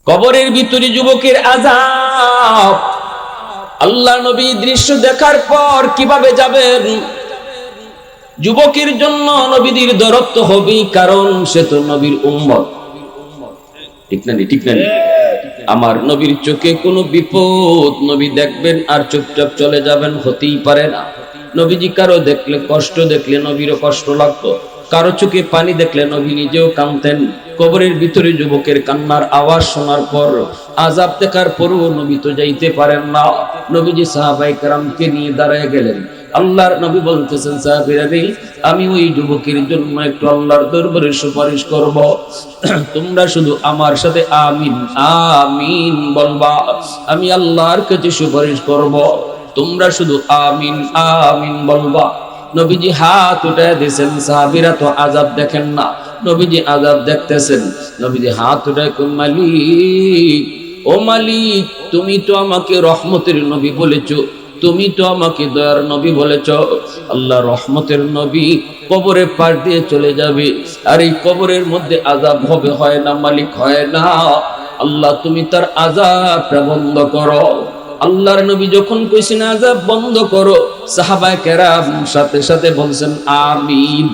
কবরের ভিতরে যুবকের আযাব। আল্লাহ নবী দৃশ্য দেখার পর কিভাবে যাবেন? যুবকের জন্য নবীদের দরদ হবেই, কারণ সে তো নবীর উম্মত। ঠিক না? ঠিক না? আমার নবীর চোখে কোনো বিপদ নবী দেখবেন আর চুপচাপ চলে যাবেন, হতেই পারে না। নবীজি কারো দেখলে কষ্ট দেখলে নবীরও কষ্ট লাগতো, কারো চোখে পানি দেখলে নবী নিজেও কাঁদতেন। কবরের ভিতরে যুবকের কান্নার আওয়াজ শোনার পর, আযাব দেখার পরও নবী তো যাইতে পারেন না। নবীজি সাহাবায়ে কেরামকে নিয়ে দাঁড়ায় গেলেন। আল্লাহর নবী বলতেছেন, সাহাবীরা রে, আমি ওই যুবকের জন্য একটু আল্লাহর দরবারে সুপারিশ করব, তোমরা শুধু আমার সাথে আমিন আমিন বলবা। আমি আল্লাহর কাছে সুপারিশ করব, তোমরা শুধু আমিন আমিন বলবা। নবীজি হাত উঠায় দিয়েছেন। সাহাবীরা তো আযাব দেখেন না, নবীজি আযাব দেখতেছেন। নবীজি হাত উঠায় কই, মালিক, ও মালিক, তুমি তো আমাকে রহমতের নবী বলেছো, তুমি তো আমাকে দয়ার নবী বলেছ। আল্লাহ রহমতের নবী কবরে পার দিয়ে চলে যাবে, আর এই কবরের মধ্যে আযাব হবে, হয় না মালিক? হয় না। আল্লাহ তুমি তার আযাবটা বন্ধ করো। আল্লাহর নবী যখন কইছেন আযাব বন্ধ করো, সাহাবায়ে কেরাম সাথে সাথে বলছেন আমিন,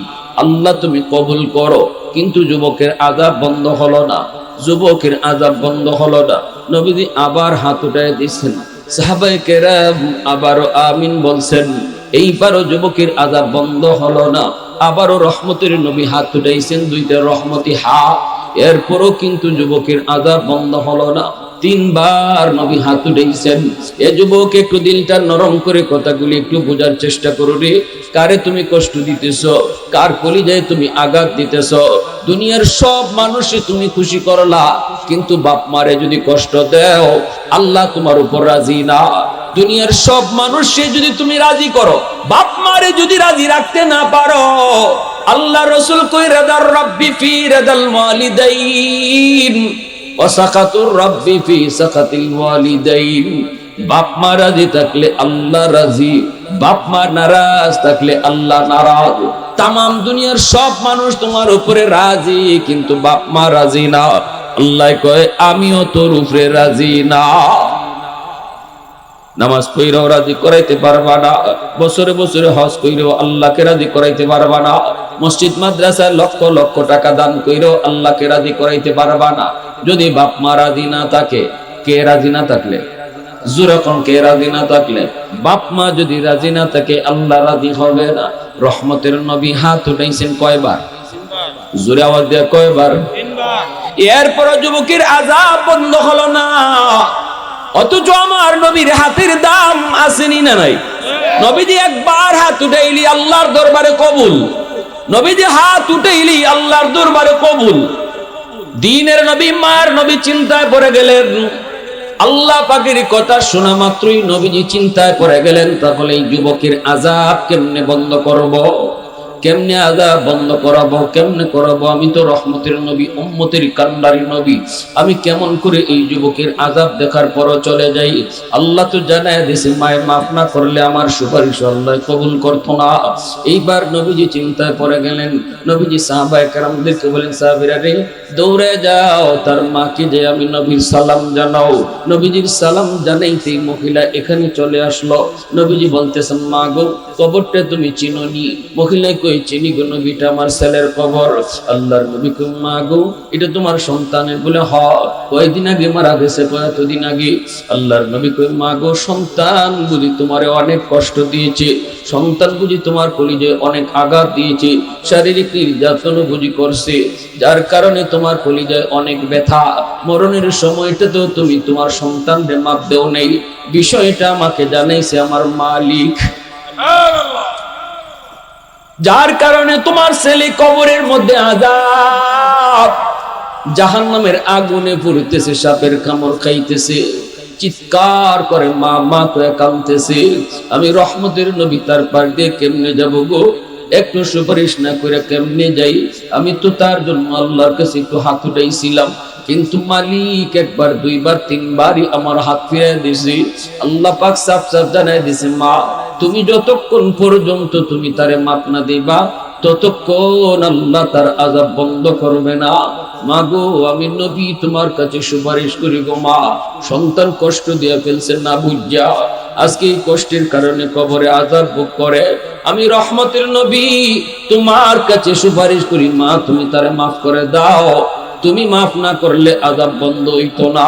আল্লাহ তুমি কবুল করো। কিন্তু যুবকের আযাব বন্ধ হলো না, যুবকের আযাব বন্ধ হলো না। নবীজি আবার হাত উঠায় দিয়েছেন, সাহাবায়ে কেরাম আবারও আমিন বলছেন। এইবারও যুবকের আযাব বন্ধ হলো না। আবারও রহমতের নবী হাত উঠাইছেন, দুইটা রহমতি হাত। এরপরও কিন্তু যুবকের আযাব বন্ধ হলো না। তিনবার নবী হাত উঠাইছেন। এ যুবক, একটু দিলটা নরম করে কথাগুলি একটু বোঝার চেষ্টা করো রে। কারে তুমি কষ্ট দিতেছ? কার কলিজায় তুমি আঘাত দিতেছ? দুনিয়ার সব মানুষে তুমি খুশি করলা, কিন্তু বাপ মারে যদি কষ্ট দাও, আল্লাহ তোমার উপর রাজি না। দুনিয়ার সব মানুষে যদি তুমি রাজি করো, বাপ মারে যদি রাজি রাখতে না পারো, আল্লাহ রাসূল কই, রাদার রাব্বি ফি রাদাল ওয়ালিদাইন ওয়া সাকাতুর রাব্বি ফি সাকাতিল ওয়ালিদাইন। বাপ মা রাজি থাকলে আল্লাহ রাজি, বাপ মা নারাজ থাকলে আল্লাহ নারাজ। তামাম দুনিয়ার সব মানুষ তোমার উপরে রাজি, কিন্তু বাপ মা রাজি না। আল্লাহ কয়, আমিও তোর উপরে রাজি না। নামাজ পড়েও রাজি করাইতে পারবা না, বছরে বছরে হজ কইরেও আল্লাহকে রাজি করাইতে পারবা না, মসজিদ মাদ্রাসায় লক্ষ লক্ষ টাকা দান কইরেও আল্লাহকে রাজি করাইতে পারবা না। যদি বাপ মা রাজি না থাকে, কে রাজি না থাকলে? যখন কে রাজি না থাকলে, বাপ মা যদি রাজি না থাকে, আল্লাহ রাজি হবে না। রহমতের নবী হাত উঠাইছেন কয়বার? জোরে আওয়াজ দিয়ে কয়বার? এরপর যুবকের আযাব বন্ধ হলো না। অথচ আমার নবীর হাতের দাম আসেনি না নাই? নবীজি একবার হাত উঠাইলি আল্লাহর দরবারে কবুল, নবীজি হাত উঠাইলি আল্লাহর দরবারে কবুল। দ্বীনের নবী, মায়ের নবী চিন্তায় পড়ে গেলেন। আল্লাহ পাকের কথা শোনা মাত্রই নবীজি চিন্তায় পড়ে গেলেন, তাহলে এই যুবকের আযাব কেমনে বন্ধ করব? কেমনে আযাব বন্ধ করাবো? কেমনে করাবো? আমি তো রহমতের নবী, উম্মতের কান্ডারি নবী, আমি কেমন করে এই যুবকের আযাব দেখার পরও চলে যাই? আল্লাহ তো জানায় দিয়েছে, মায়ের মাফ না করলে আমার সুপারিশ আল্লাহ কবুল করতো না। এইবার নবীজি চিন্তায় পড়ে গেলেন। নবীজি সাহাবায়ে কেরামদেরকে বলেন, সাহাবীরা রে, দৌড়ে যাও, তার মাকে যে আমি নবীর সালাম জানাও। নবীজির সালাম জানাইতেই মহিলা এখানে চলে আসলো। নবীজি বলতেছেন, মা গো, কবরটা তুমি চিনোনি? মহিলা কই, চিনি গো নবীটা আমার ছেলের কবর। আল্লাহর নবী কই, মা গো, এটা তোমার সন্তানের? বলে হ, কয়েকদিন আগে মারা গেছে, কয়েকদিন আগে। আল্লাহর নবী কই, মা গো, সন্তান বুঝি তোমারে অনেক কষ্ট দিয়েছে, সন্তান বুঝি তোমার কলিজায় অনেক আঘাত দিয়েছে, শারীরিক নির্যাতন বুঝি করছে, যার কারণে তোমার কলিজায় অনেক ব্যথা। মরণের সময়টা তো তুমি তোমার সন্তানকে মাপ দেও নেই, বিষয়টা আমাকে জানাইছে আমার মালিক, যার কারণে তোমার ছেলে কবরের মধ্যে আযাব, জাহান্নামের আগুনে পুড়তেছে, সাপের কামড় খাইতেছে, চিৎকার করে মা মা করে কাঁদতেছে। আমি রহমতের নবী তার পার দিয়ে কেমনে যাব গো? একটু সুপারিশ না করে কেমনে যাই? আমি তো তার জন্য আল্লাহর কাছে একটু হাত উঠাইছিলাম, কিন্তু মালিক একবার দুইবার তিনবারই আমার হাত ফিরিয়ে দিয়েছে। আল্লাহ পাক সাফ সাফ জানাই দিয়েছে, মা তুমি যতক্ষণ পর্যন্ত তুমি তারে মাপ না দিবা, ততক্ষণ আল্লাহ তার আযাব বন্ধ করবে না। মা গো, আমি নবী তোমার কাছে সুপারিশ করি গো মা, সন্তান কষ্ট দিয়ে ফেলছে না বুঝা, আজকে এই কষ্টের কারণে কবরে আযাব ভোগ করে, আমি রহমতের নবী তোমার কাছে সুপারিশ করি মা, তুমি তারে মাফ করে দাও। তুমি মাফ না করলে আযাব বন্ধ হইতো না।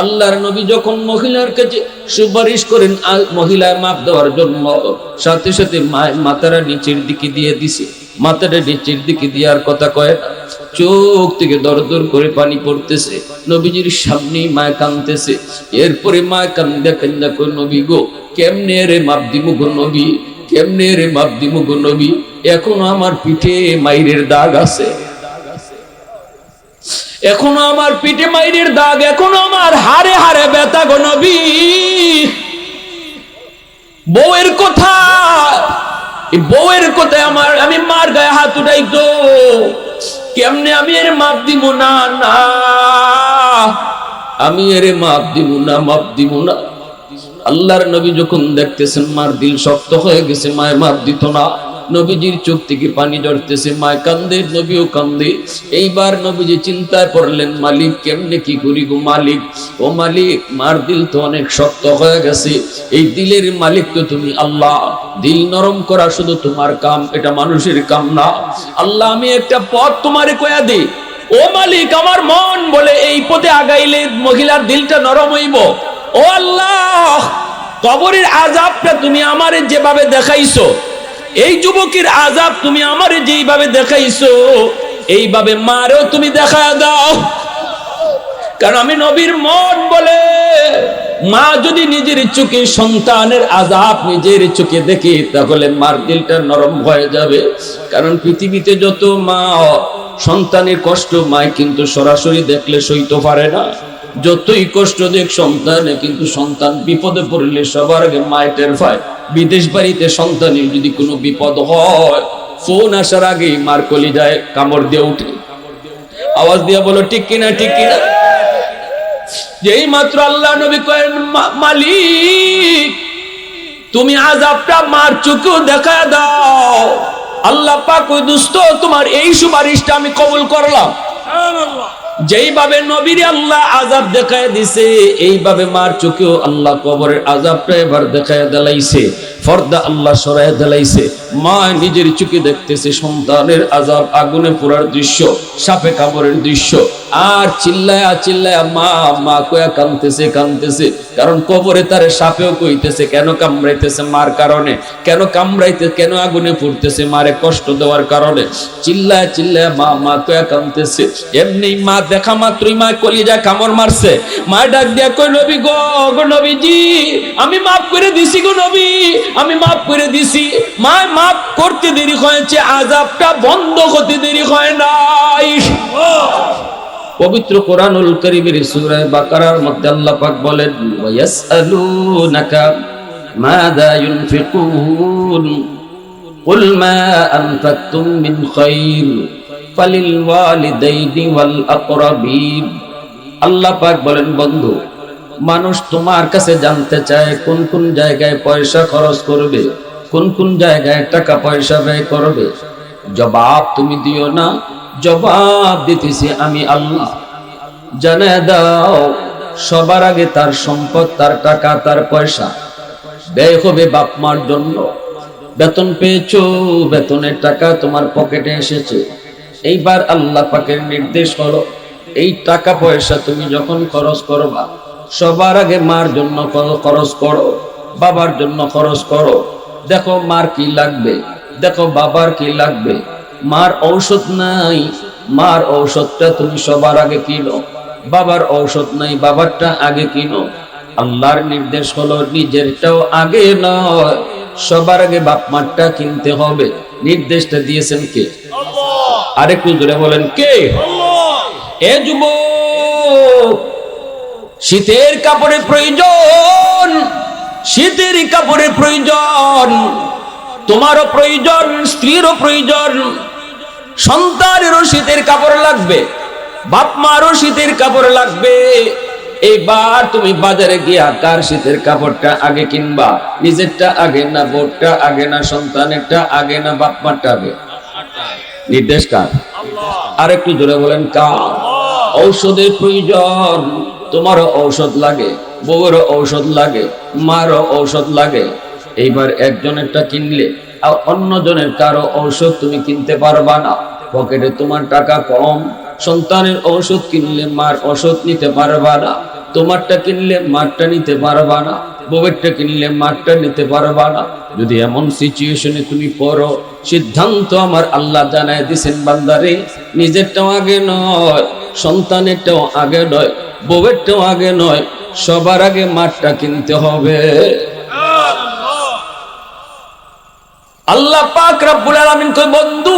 আল্লাহর নবী যখন মহিলার কাছে সুপারিশ করেন মহিলায় মাফ দেওয়ার জন্য, সাথে সাথে মায়ের মাথাটা নিচের দিকে দিয়ে দিছে। মাথাটা নিচের দিকে দেওয়ার কথা কয় না, চোখ থেকে দর দর করে পানি পড়তেছে। নবীজির সামনেই মায় কাঁদতেছে। এরপরে মায় কান্দা কান্দা কই, নবী গো, কেমনে রে মাপ দিমু গো নবী, কেমনে রে মাপ দিমু গো নবী, এখনো আমার পিঠে মাইরের দাগ আছে, এখনো আমার পিঠে মাইরের দাগ, এখনো আমার হাড়ে হাড়ে ব্যথা গো নবী। বউয়ের কথা, এই বউয়ের কথায় আমার, আমি মার গায়ে হাত উঠাই তো, কেমনে আমি এর মাপ দিব না, না আমি এর মাপ দিব না, মাপ দিব না। আল্লাহর নবী যখন দেখতেছেন মার দিল শক্ত হয়ে গেছে, মায়ের মাপ দিত না, নবীজির চোখ থেকে পানি ঝরতেছে, মায় কান্দে, নবীও কান্দে। এইবার নবীজি চিন্তায় পড়লেন, মালিক কেমনে কি করি গো মালিক, ও মালিক মার দিল তো অনেক শক্ত হয়ে গেছে, এই দিলের মালিক তো তুমি আল্লাহ, দিল নরম করা শুধু তোমার কাম, এটা মানুষের কাম না। আল্লাহ আমি একটা পথ তোমারে কয়া দিই, ও মালিক আমার মন বলে এই পথে আগাইলে মহিলার দিলটা নরম হইব। ও আল্লাহ, কবরের আযাবটা তুমি আমারে যেভাবে দেখাইছো, এই যুবকের আযাব তুমি আমারে যেইভাবে দেখাইছো, এইভাবে মারেও তুমি দেখা দাও। কারণ আমি নবীর মন বলে, মা যদি নিজের চোখে সন্তানের আযাব নিজের চোখে দেখে, তাহলে মার দিলটা নরম হয়ে যাবে। কারণ পৃথিবীতে যত মা সন্তানের কষ্ট, মায় কিন্তু সরাসরি দেখলে সইতে পারে না। যতই কষ্ট দেখ সন্তানে, কিন্তু সন্তান বিপদে পড়লে সবার আগে মায় টের পায়। বিদেশ বাড়িতে সন্তানের যদি কোনো বিপদ হয়, ফোন আসার আগেই মার কলিজায় কামড় দিয়ে উঠে। আওয়াজ দিয়া বলো ঠিক কিনা, ঠিক কিনা। যেই মাত্র আল্লাহ নবী কয়েন, মালিক তুমি আযাবটা মার চোখেও দেখা দাও, আল্লাহ পাক ওই দুস্থ তোমার এই সুপারিশটা আমি কবুল করলাম। সুবহানাল্লাহ। যেইভাবে নবীর আল্লাহ আযাব দেখায় দিছে, এইভাবে মার চোখেও আল্লাহ কবরের আযাবটা এবার দেখায় দিলাইছে, পর্দা আল্লাহ সরায় দিলাইছে। মা নিজের চোখে দেখতেছে সন্তানের আযাব, আগুনে পোড়ার দৃশ্য, সাপে কামড়ের দৃশ্য, আর চিল্লায়া চিল্লায়া মা মা কয়া কাঁদতেছে, কাঁদতেছে। কারণ কবরে তারে সাপেও কইতেছে কেন কামড়াইতেছে, মার কারণে। কেন কামড়াইতে, কেন আগুনে পুড়তেছে, মারে কষ্ট দেওয়ার কারণে। চিল্লায়া চিল্লায়া মা মা কয়া কাঁদতেছে। এমনি মা দেখা মাত্রই মা কলিজা কামড় মারছে। মা ডাক দিয়া কই, নবী গো, গো নবীজি আমি মাফ করে দিছি গো নবী, আমি মাফ করে দিছি। মা মাফ করতে দেরি হয়েছে, আযাবটা বন্ধ হতে দেরি হয় নাই। পবিত্র কোরআনুল কারীমের সূরা বাকারার মধ্যে আল্লাহ পাক বলেন, ওয়ায়াসআলুনাকা মাযা ইউনফিকুন কুল মা আনফাকতুম মিন খায়র ফালিল ওয়ালিদাইনি ওয়াল আকরাবিন। আল্লাহ পাক বলেন, বন্ধু মানুষ তোমার কাছে জানতে চায় কোন কোন জায়গায় পয়সা খরচ করবে, কোন কোন জায়গায় টাকা পয়সা ব্যয় করবে। জবাব তুমি দিও না, জবাব দিতেছি আমি আল্লাহ। জানায় দাও সবার আগে তার সম্পদ, তার টাকা, তার পয়সা ব্যয় হবে বাপ মার জন্য। বেতন পেয়েছো, বেতনের টাকা তোমার পকেটে এসেছে। এইবার আল্লাহ পাকের নির্দেশ হলো, এই টাকা পয়সা তুমি যখন খরচ করবা, সবার আগে মার জন্য খরচ করো, বাবার জন্য খরচ করো। দেখো মার কি লাগবে, দেখো বাবার কি লাগবে। মার ঔষধ নাই, মার ঔষধটা তুমি সবার আগে কিনো। বাবার ঔষধ নাই, বাবারটা আগে কিনো। আল্লাহর নির্দেশ হলো নিজেরটাও আগে নয়, সবার আগে বাপ মারটা কিনতে হবে। নির্দেশটা দিয়েছেন কে? আল্লাহ। আরেকটু জোরে বলেন কে? আল্লাহ। এ যুবক, শীতের কাপড়ের প্রয়োজন, শীতের কাপড়ের প্রয়োজন, তোমারও প্রয়োজন, স্ত্রীরও প্রয়োজন, সন্তানেরও শীতের কাপড় লাগবে, বাপ মারও শীতের কাপড় লাগবে। এইবার তুমি বাজারে গিয়া কার শীতের কাপড়টা আগে কিনবা? নিজেরটা আগে না, বোরটা আগে না, সন্তানেরটা আগে না, বাপ মারটা আগে? নির্দেশ কার? আর একটু জোরে বলেন কার? ঔষধের প্রয়োজন, তোমারও ঔষধ লাগে, বউয়েরও ঔষধ লাগে, মারও ঔষধ লাগে। এইবার একজনেরটা কিনলে আর অন্যজনের কারো ঔষধ তুমি কিনতে পারবা না, পকেটে তোমার টাকা কম। সন্তানের ঔষধ কিনলে মার ওষুধ নিতে পারবা না, তোমারটা কিনলে মারটা নিতে পারবা না, বউয়েরটা কিনলে মারটা নিতে পারবা না। যদি এমন সিচুয়েশনে তুমি পড়ো, সিদ্ধান্ত আমার আল্লাহ জানায় দিছেন, বান্দারে নিজেরটাও আগে নয়, সন্তানেরটাও আগে নয়, বউয়েরটাও আগে নয়, সবার আগে মারটা কিনতে হবে। আল্লাহ পাক রব্বুল আলামিন কই, বন্ধু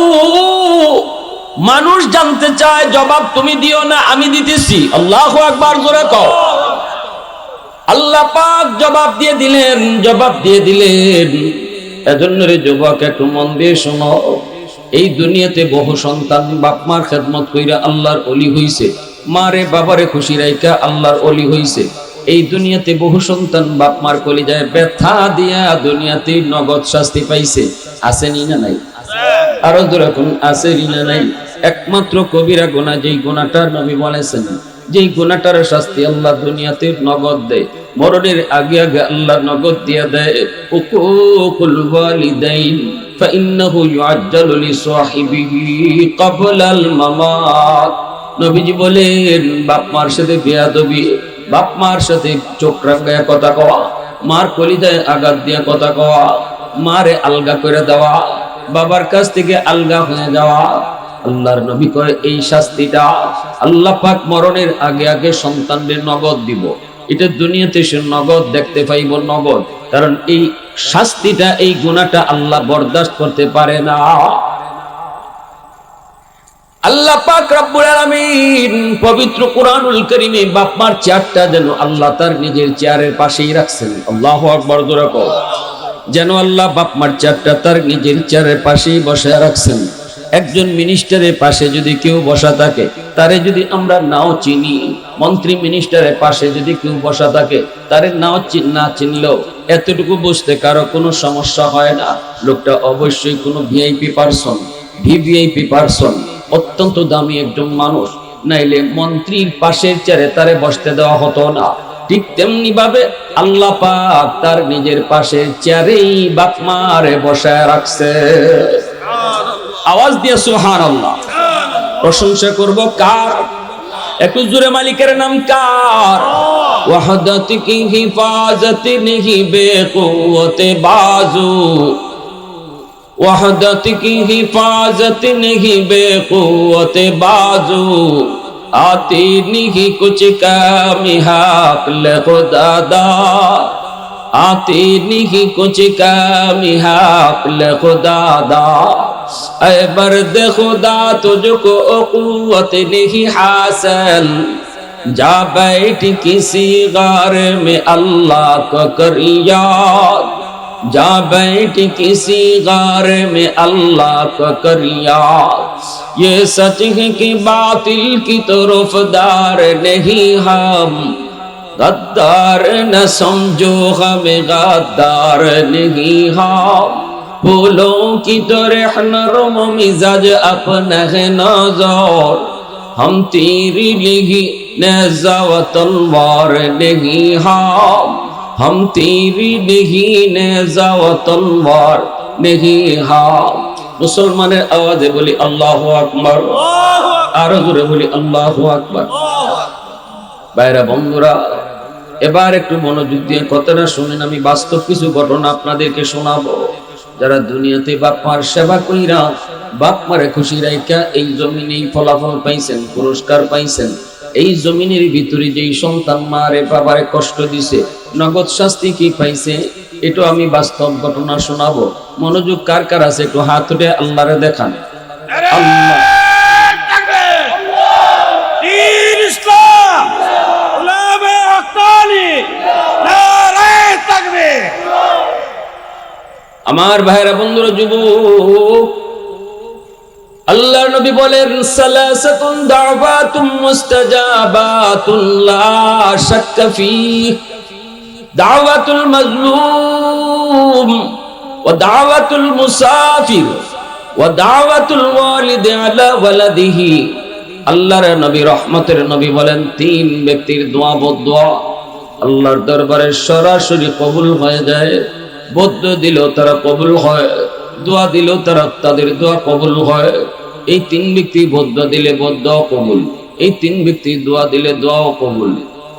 মানুষ জানতে চায়, জবাব তুমি দিও না, আমি দিতেছি। আল্লাহু আকবার, জোরে কও। আল্লাহ পাক জবাব দিয়ে দিলেন, জবাব দিয়ে দিলেন। এজন্য রে যুবক, একটু মন দিয়ে শোনো। এই দুনিয়াতে বহু সন্তান বাপ মার খেদমত কইরা আল্লাহর ওলি হইছে, মারে বাবারে খুশি রাইখা আল্লাহর ওলি হইছে। এই দুনিয়াতে বহু সন্তান বাপ মার কলিজায় ব্যথা দিয়া দুনিয়াতে নগদ শাস্তি পাইছে। আসেনি না নাই? আরো যেরকম আসেনি না নাই? একমাত্র কবিরা গুনাহ, যেই গুনাহটা নবী বলেছেন, যেই গুনাহটার শাস্তি আল্লাহ দুনিয়াতে নগদ দেয়, মরণের আগে আগে আল্লাহ নগদ দিয়া দেয়। উকুকুল ওয়ালিদাইন ফাইন্নাহু ইউআজ্জালু লিসাহিবিহি ক্বাবলাল মামাত। নবীজি বলেন, বাপ মার সাথে বেয়াদবি, বাপ মার সাথে চোখ রাঙায়া কথা কওয়া, মার কলিজায় আঘাত দিয়া কথা কওয়া, মারে আলগা করে দেওয়া, বাবার কাছ থেকে আলগা হয়ে যাওয়া, আল্লাহর নবী কয় এই শাস্তিটা আল্লাহ পাক মরণের আগে আগে সন্তানদের নগদ দিব। এটা দুনিয়াতে সে নগদ দেখতে পাইব, নগদ। কারণ এই শাস্তিটা, এই গুনাহটা আল্লাহ বরদাস্ত করতে পারে না। আল্লাহ পাক রব্বুল আলামিন পবিত্র কোরআনুল কারীমে বাপ মার চেয়ারটা যেন আল্লাহ তার নিজের চেয়ারের পাশেই রাখছেন। আল্লাহু আকবার, জোরে কও। যেন আল্লাহ বাপ মার চেয়ারটা তার নিজের চেয়ারের পাশেই বসায় রাখছেন। একজন মিনিস্টারের পাশে যদি কেউ বসা থাকে, তারে যদি আমরা নাও চিনি, মন্ত্রী মিনিস্টারের পাশে যদি কেউ বসা থাকে, তারে না চিনলেও এতটুকু বুঝতে কারো কোনো সমস্যা হয় না, লোকটা অবশ্যই কোনো ভিআইপি পারসন, ভিভিআইপি পারসন, অত্যন্ত দামি একজন মানুষ, নাইলে মন্ত্রীর পাশের চেয়ারে তারে বসতে দেওয়া হতো না। ঠিক তেমনি ভাবে আল্লাহ পাক তার নিজের পাশের চেয়ারেই বাপ মারে বসায় রাখছে। আওয়াজ দিয়ে সুবহানাল্লাহ। প্রশংসা করব কার? একটু জোরে, মালিকের নাম কার? ওয়াহদাত কি হিফাজত নিহি বেকুওতে বাজু, ওয়াহদাত কি হিফাজত নিহি বেকুওতে বাজু, आती नहीं कुछ कमी हक ले खुदा दा, आती नहीं कुछ कमी हक ले खुदा दा। ऐ बर्द खुदा तुझको कुव्वत नहीं हासिल, जा बैठ किसी गार में अल्लाह को कर याद, जा बैठ किसी गार में अल्लाह को कर याद। ये सच है कि बातिल की तरफदार नहीं हम, गद्दार न समझो हमें गद्दार नहीं हम। फूलों की तरह नरम मिजाज अपना है नजर, हम तेरी लिही नेज़ा व तलवार नहीं हम, हम तेरी नहीं नेज़ा व तलवार नहीं हम। মুসলমানের আওয়াজে বলি আল্লাহু আকবার, আরো জোরে বলি আল্লাহু আকবার। ভাইরা বন্ধুরা, এবার একটু মনোযোগ দিয়ে কথাটা শুনেন। আমি বাস্তব কিছু ঘটনা আপনাদেরকে শোনাবো। যারা দুনিয়াতে বাপ মার সেবা কইরা, বাপ মারে খুশি রাইখা এই জমিনেই ফলাফল পাইছেন, পুরস্কার পাইছেন, এই জমিনের ভিতরে যেই সন্তান মারে বাবারে কষ্ট দিছে, নগদ শাস্তি কি পাইছে, এটা আমি বাস্তব ঘটনা শোনাবো। মনোযোগ কার কার আছে একটু হাত উঠে আল্লাহরে দেখান। আল্লাহ আমার ভাইরা বন্ধুরা, যুবক, আল্লাহর নবী বলেন সালাসাতুন দাওয়াতুম মুস্তাজাবাতুন লা শাক্কা ফী, দাওয়াতুল মাজলুম ওয়া দাওয়াতুল মুসাফির ওয়া দাওয়াতুল ওয়ালিদি আলা ওয়ালাদিহি, আল্লাহর নবী রহমতের নবী বলেন তিন ব্যক্তির দোয়া বদদোয়া আল্লাহর দরবারে সরাসরি কবুল হয়ে যায়। বদ্ধ দিলেও তারা কবুল হয়, দোয়া দিলেও তারা তাদের দোয়া কবুল হয়। এই তিন ব্যক্তি বদ্ধ দিলে বদ্ধ কবুল, এই তিন ব্যক্তি দোয়া দিলে দোয়াও কবুল।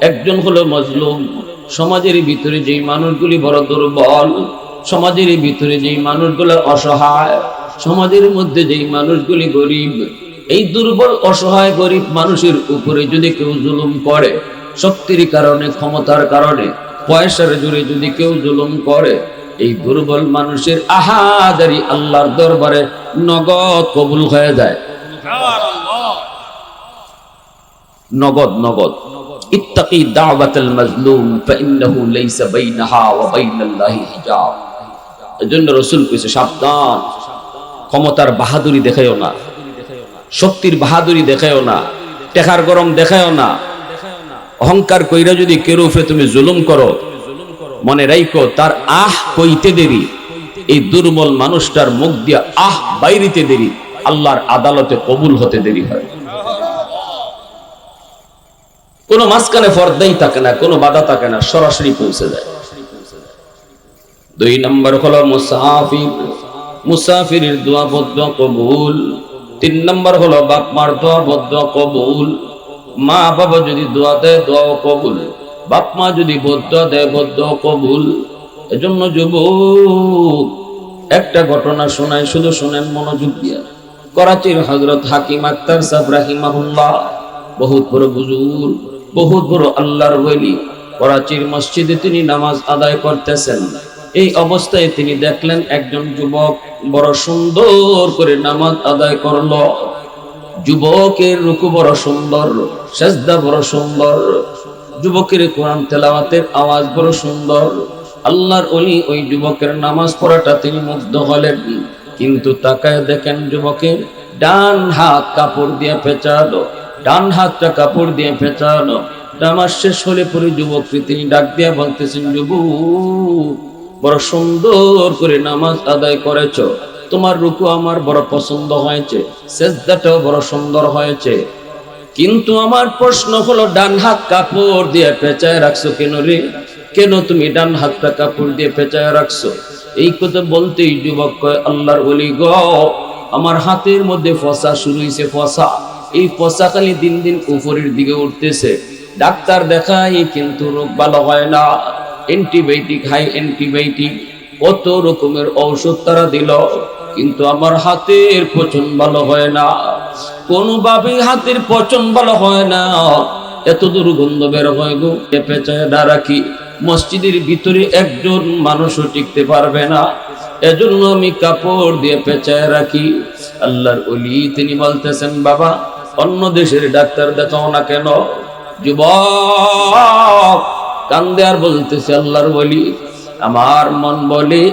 একজন হলো মজলুম, সমাজের ভিতরে যেই মানুষগুলি বড় দুর্বল, সমাজের ভিতরে যেই মানুষগুলো অসহায়, সমাজের মধ্যে যেই মানুষগুলি গরিব, এই দুর্বল অসহায় গরিব মানুষের উপরে যদি কেউ জুলুম করে, শক্তির কারণে ক্ষমতার কারণে পয়সার জোরে যদি কেউ জুলুম করে, এই দুর্বল মানুষের আহাদারি আল্লাহর দরবারে নগদ কবুল হয়ে যায়। নগদ নগদ। ইত্তাকি দাওয়াতাল মাজলুম ফাইন্নাহু লাইসা বাইনাহা ওয়া বাইনাল্লাহি হিজাব। এজন্য রাসূল কইছে সাবধান, ক্ষমতার বাহাদুরি দেখায়ও না, শক্তির বাহাদুরি দেখায়ও না, টেকার গরম দেখায়ও না। অহংকার কইরা যদি কেউ উপরে তুমি জুলুম করো, মনে রাখো তার আহ কইতে দেরি, এই দুর্বল মানুষটার মুখ দিয়া আহ বাইরিতে দেরি, আল্লাহর আদালতে কবুল হতে দেরি হয়। কোনো মাঝখানে পর্দাই থাকে না, কোনো বাধা থাকে না, সরাসরি পৌঁছে যায়। দুই নম্বর হলো মুসাফির, মুসাফিরের দোয়া বদদোয়া কবুল। তিন নম্বর হলো বাপ মার দোয়া বদদোয়া কবুল। মা বাবা যদি দোয়া দেয় দোয়াও কবুল, বাপ মা যদি বদদোয়া দেয় বদদোয়া কবুল। এজন্য যুবক একটা ঘটনা শোনায়, শুধু শোনেন মনোযোগ দিয়া। করাচির হযরত হাকিম আক্তার সাহেব রাহিমাহুল্লাহ, বহুত বড় বুজুর্গ, বহুত বড় আল্লাহর ওলি। করাচির মসজিদে তিনি নামাজ আদায় করতেছেন, এই অবস্থায় তিনি দেখলেন একজন যুবক বড় সুন্দর করে নামাজ আদায় করলো। যুবকের রুকু বড় সুন্দর, সেজদা বড় সুন্দর, যুবকের কোরআন তেলাওয়াতের আওয়াজ বড় সুন্দর। আল্লাহর ওলি ওই যুবকের নামাজ পড়াটা তিনি মুগ্ধ হলেন। কিন্তু তাকায় দেখেন যুবকের ডান হাত কাপড় দিয়ে পেঁচানো, ডান হাতটা কাপড় দিয়ে পেঁচানো। নামাজ শেষ হলে পরে যুবককে তিনি ডাক দিয়া বলতেছেন, যুবক বড় সুন্দর করে নামাজ আদায় করেছো, তোমার রুকু আমার বড় পছন্দ হয়েছে, সেজদাটাও বড় সুন্দর হয়েছে, কিন্তু আমার প্রশ্ন হলো ডান হাত কাপড় দিয়ে পেঁচায় রাখছো কেন রে? কেন তুমি ডান হাতটা কাপড় দিয়ে পেঁচায় রাখছো? এই কথা বলতেই যুবক কয়, আল্লাহর ওলি গো, আমার হাতের মধ্যে ফসা শুরু হয়েছে, ফসা। এই ফসা খালি দিন দিন উপরের দিকে উঠতেছে, ডাক্তার দেখাই কিন্তু রোগ ভালো হয় না, অ্যান্টিবায়োটিক হাই অ্যান্টিবায়োটিক কত রকমের ঔষধ তারা দিল, কিন্তু আমার হাতের পচন ভালো হয় না, কোনোভাবেই হাতের পচন ভালো হয় না, এত দুর্গন্ধ বের হয় গো। পেঁচায় রাখি, মসজিদের ভিতরে একজন মানুষও টিকতে পারবে না, এজন্য আমি কাপড় দিয়ে পেঁচায় রাখি। আল্লাহর ওলি তিনি বলতেছেন, বাবা অন্য দেশের ডাক্তার দেখাও না কেন? যুবক কান্দে আর বলতেছে, আল্লাহর ওলি আমার মন বলে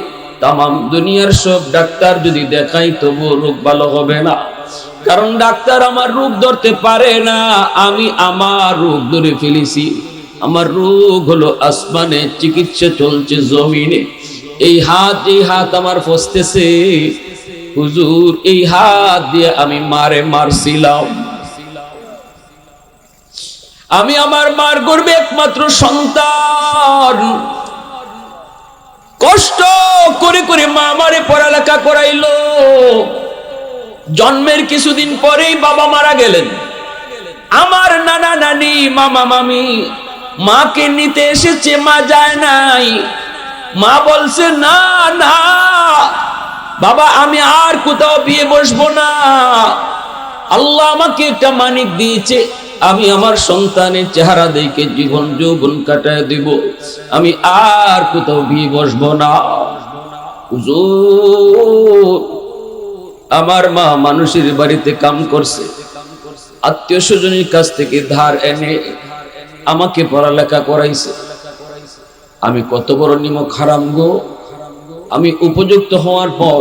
তামাম দুনিয়ার সব ডাক্তার যদি দেখাই তবু রোগ ভালো হবে না, কারণ ডাক্তার আমার রোগ ধরতে পারে না, আমি আমার রোগ ধরে ফেলেছি। আমার রোগ হলো আসমানে, চিকিৎসা চলছে জমিনে। এই হাত, এই হাত আমার ফসতেছে হুজুর, এই হাত দিয়ে আমি মারছিলাম। আমি আমার মার গর্ভে একমাত্র সন্তান, কষ্ট করে করে মা আমারে পড়ালেখা করাইলো। জন্মের কিছুদিন পরেই বাবা মারা গেলেন। আমার নানা নানি মামা মামি মাকে নিতে এসেছে, মা যায় নাই। মা বলছে, না না বাবা, আমি আর কোথাও বিয়ে বসবো না, আল্লাহ আমাকে একটা মানিক দিয়েছে, আমি আমার সন্তানের চেহারা দেখে জীবন যৌবন কাটায় দিব, আমি আর কোথাও বিয়ে বসবো না। হুজুর আমার মা মানুষের বাড়িতে কাম করছে, আত্মীয় স্বজনের কাছ থেকে ধার এনে আমাকে পড়ালেখা করাইছে। আমি কত বড় নিমক হারাম গো! আমি উপযুক্ত হওয়ার পর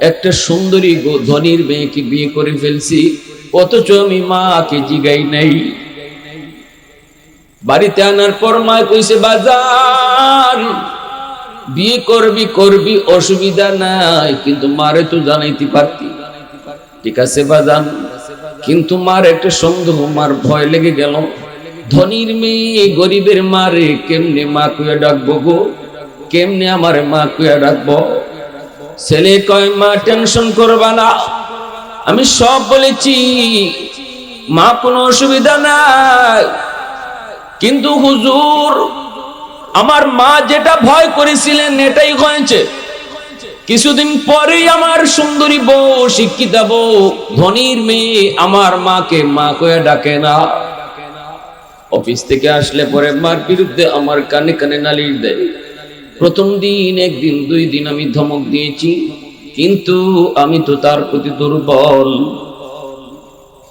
একটা সুন্দরী ধনীর মেয়েকে বিয়ে করে ফেলছি, অথচ আমি মাকে জিগাই নাই। বাড়িতে আনার পর মা কইছে, বাজার বিয়ে করবি করবি অসুবিধা নাই, কিন্তু মারে তো জানাইতে পারতি। ঠিক আছে বাজান, কিন্তু মার একটা সন্দেহ, মার ভয় লেগে গেল। ধনীর মেয়ে গরিবের মারে কেমনে মা কুয়া ডাকবো গো, কেমনে আমার মা কুয়া ডাকবো। ছেলে কয় মা টেনশন করবা না, আমি সব বলেছি, মা কোনো অসুবিধা নাই। কিন্তু হুজুর, আমার মা যেটা ভয় করেছিলেন এটাই হয়েছে। কিছুদিন পরেই আমার সুন্দরী বউ, শিক্ষিতা বউ, ধনীর মেয়ে আমার মাকে মা কয়ে ডাকে না। অফিস থেকে আসলে পরে মার বিরুদ্ধে আমার কানে কানে নালিশ দেয়। প্রথম দিন, একদিন, 2 দিন আমি ধমক দিয়েছি, কিন্তু আমি তো তার প্রতি দুর্বল।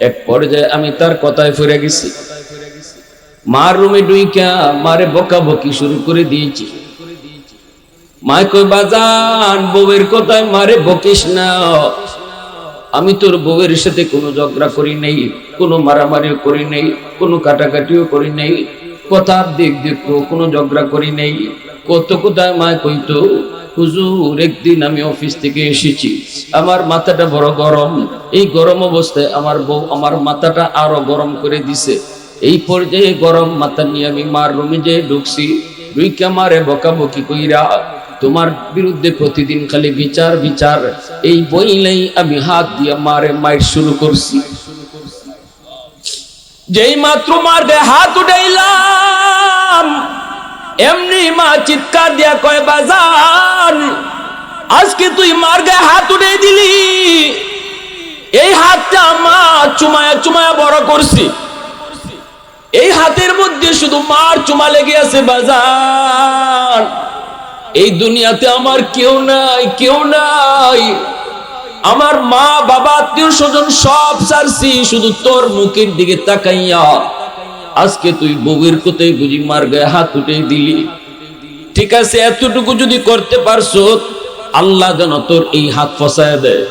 এক পর্যায়ে আমি তার কথায় ফিরে গেছি। মার রুমে ডুইকা মারে বকাবকি শুরু করে দিয়েছি। মা কই বাজান, বউয়ের কথায় মারে বকিস না। আমি তোর বউয়ের সাথে কোনো ঝগড়া করি নাই, কোনো মারামারিও করি নাই, কোনো কাটাকাটিও করি নাই, কথার দিক দেখো কোনো ঝগড়া করি নাই। কত কোথায় মা কইতো, হুজুর একদিন আমি অফিস থেকে এসেছি, আমার মাথাটা বড় গরম। এই গরম অবস্থায় আমার বউ আমার মাথাটা আরো গরম করে দিছে। এই পর্যায়ে গরম মাথা নিয়ে আমি মার রুমে যেয়ে ঢুকছি। ঢুইকা মারে বকাবকি কইরা, তোমার বিরুদ্ধে প্রতিদিন খালি বিচার বিচার, এই বইলেই আমি হাত দিয়ে মারে মাইর শুরু করছি। যেই মাত্র মার গায়ে হাত উঠাইলাম, এমনি মা চিৎকার দিয়া কয় বাজান, আজকে তুই মার গায়ে হাত উঠাই দিলি। এই হাতটা মা চুমায়া চুমায়া বড় করছি, এই হাতের মধ্যে শুধু মার চুমা লেগে আছে বাজান। এই দুনিয়াতে আমার কেউ নাই, কেউ নাই। আমার মা বাবা আত্মীয় স্বজন সব ছাড়ছি, শুধু তোর মুখের দিকে তাকাইয়া আজকে তুই বউয়ের কোথায় বুঝি মার গায়ে হাত উঠে দিলি। ঠিক আছে, এতটুকু যদি করতে পারছো, আল্লাহ যেন তোর এই হাত ফসায় দেয়।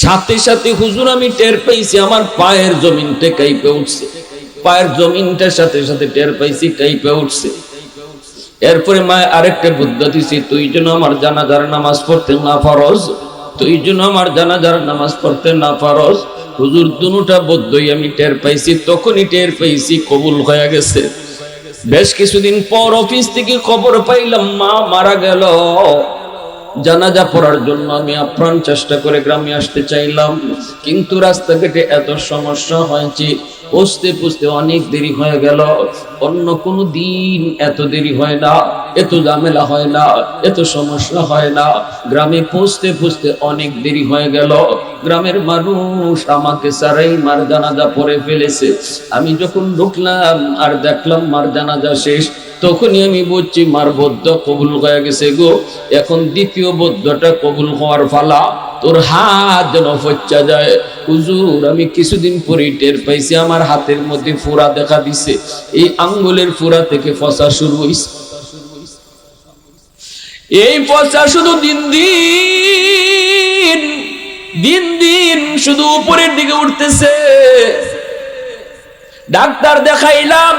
সাথে সাথে হুজুর আমি টের পাইছি আমার পায়ের জমিনটা কাইপে উঠছে, পায়ের জমিনটার সাথে সাথে টের পাইছি কাইপে উঠছে। এরপরে মা আরেকটা বুদ্ধি দিছি, তুই যেন আমার জানাজার নামাজ পড়তে না পারস, তুই যেন আমার জানাজার নামাজ পড়তে না পারস। হুজুর দুটা বুদ্ধি আমি টের পাইছি, তখনই টের পাইছি কবুল হয়ে গেছে। বেশ কিছুদিন পর অফিস থেকে খবর পাইলাম মা মারা গেল। জানাজা পড়ার জন্য আমি আপ্রাণ চেষ্টা করে গ্রামে আসতে চাইলাম, কিন্তু রাস্তাঘাটে এত সমস্যা হয়েছে, পৌঁছতে পৌঁছতে অনেক দেরি হয়ে গেল। অন্য কোনো দিন এত দেরি হয় না, এত ঝামেলা হয় না, এত সমস্যা হয় না। গ্রামে পৌঁছতে পৌঁছতে অনেক দেরি হয়ে গেল। গ্রামের মানুষ আমাকে ছাড়াই মার জানাজা পড়ে ফেলেছে। আমি যখন ঢুকলাম আর দেখলাম মার জানাজা শেষ, তখনই আমি বুঝছি মার বদ্ধ কবুল হয়ে গেছে গো। এখন দ্বিতীয় বদ্ধটা কবুল হওয়ার ফালা, তোর হাত যেন ফচ্চা যায়। হুজুর আমি কিছুদিন পরে টের পাইছি আমার হাতের মধ্যে ফোড়া দেখা দিছে, এই আঙ্গুলের ফোড়া থেকে ফসা শুরু হইছে। এই ফসা শুধু দিন দিন দিন দিন শুধু উপরের দিকে উঠতেছে। ডাক্তার দেখাইলাম,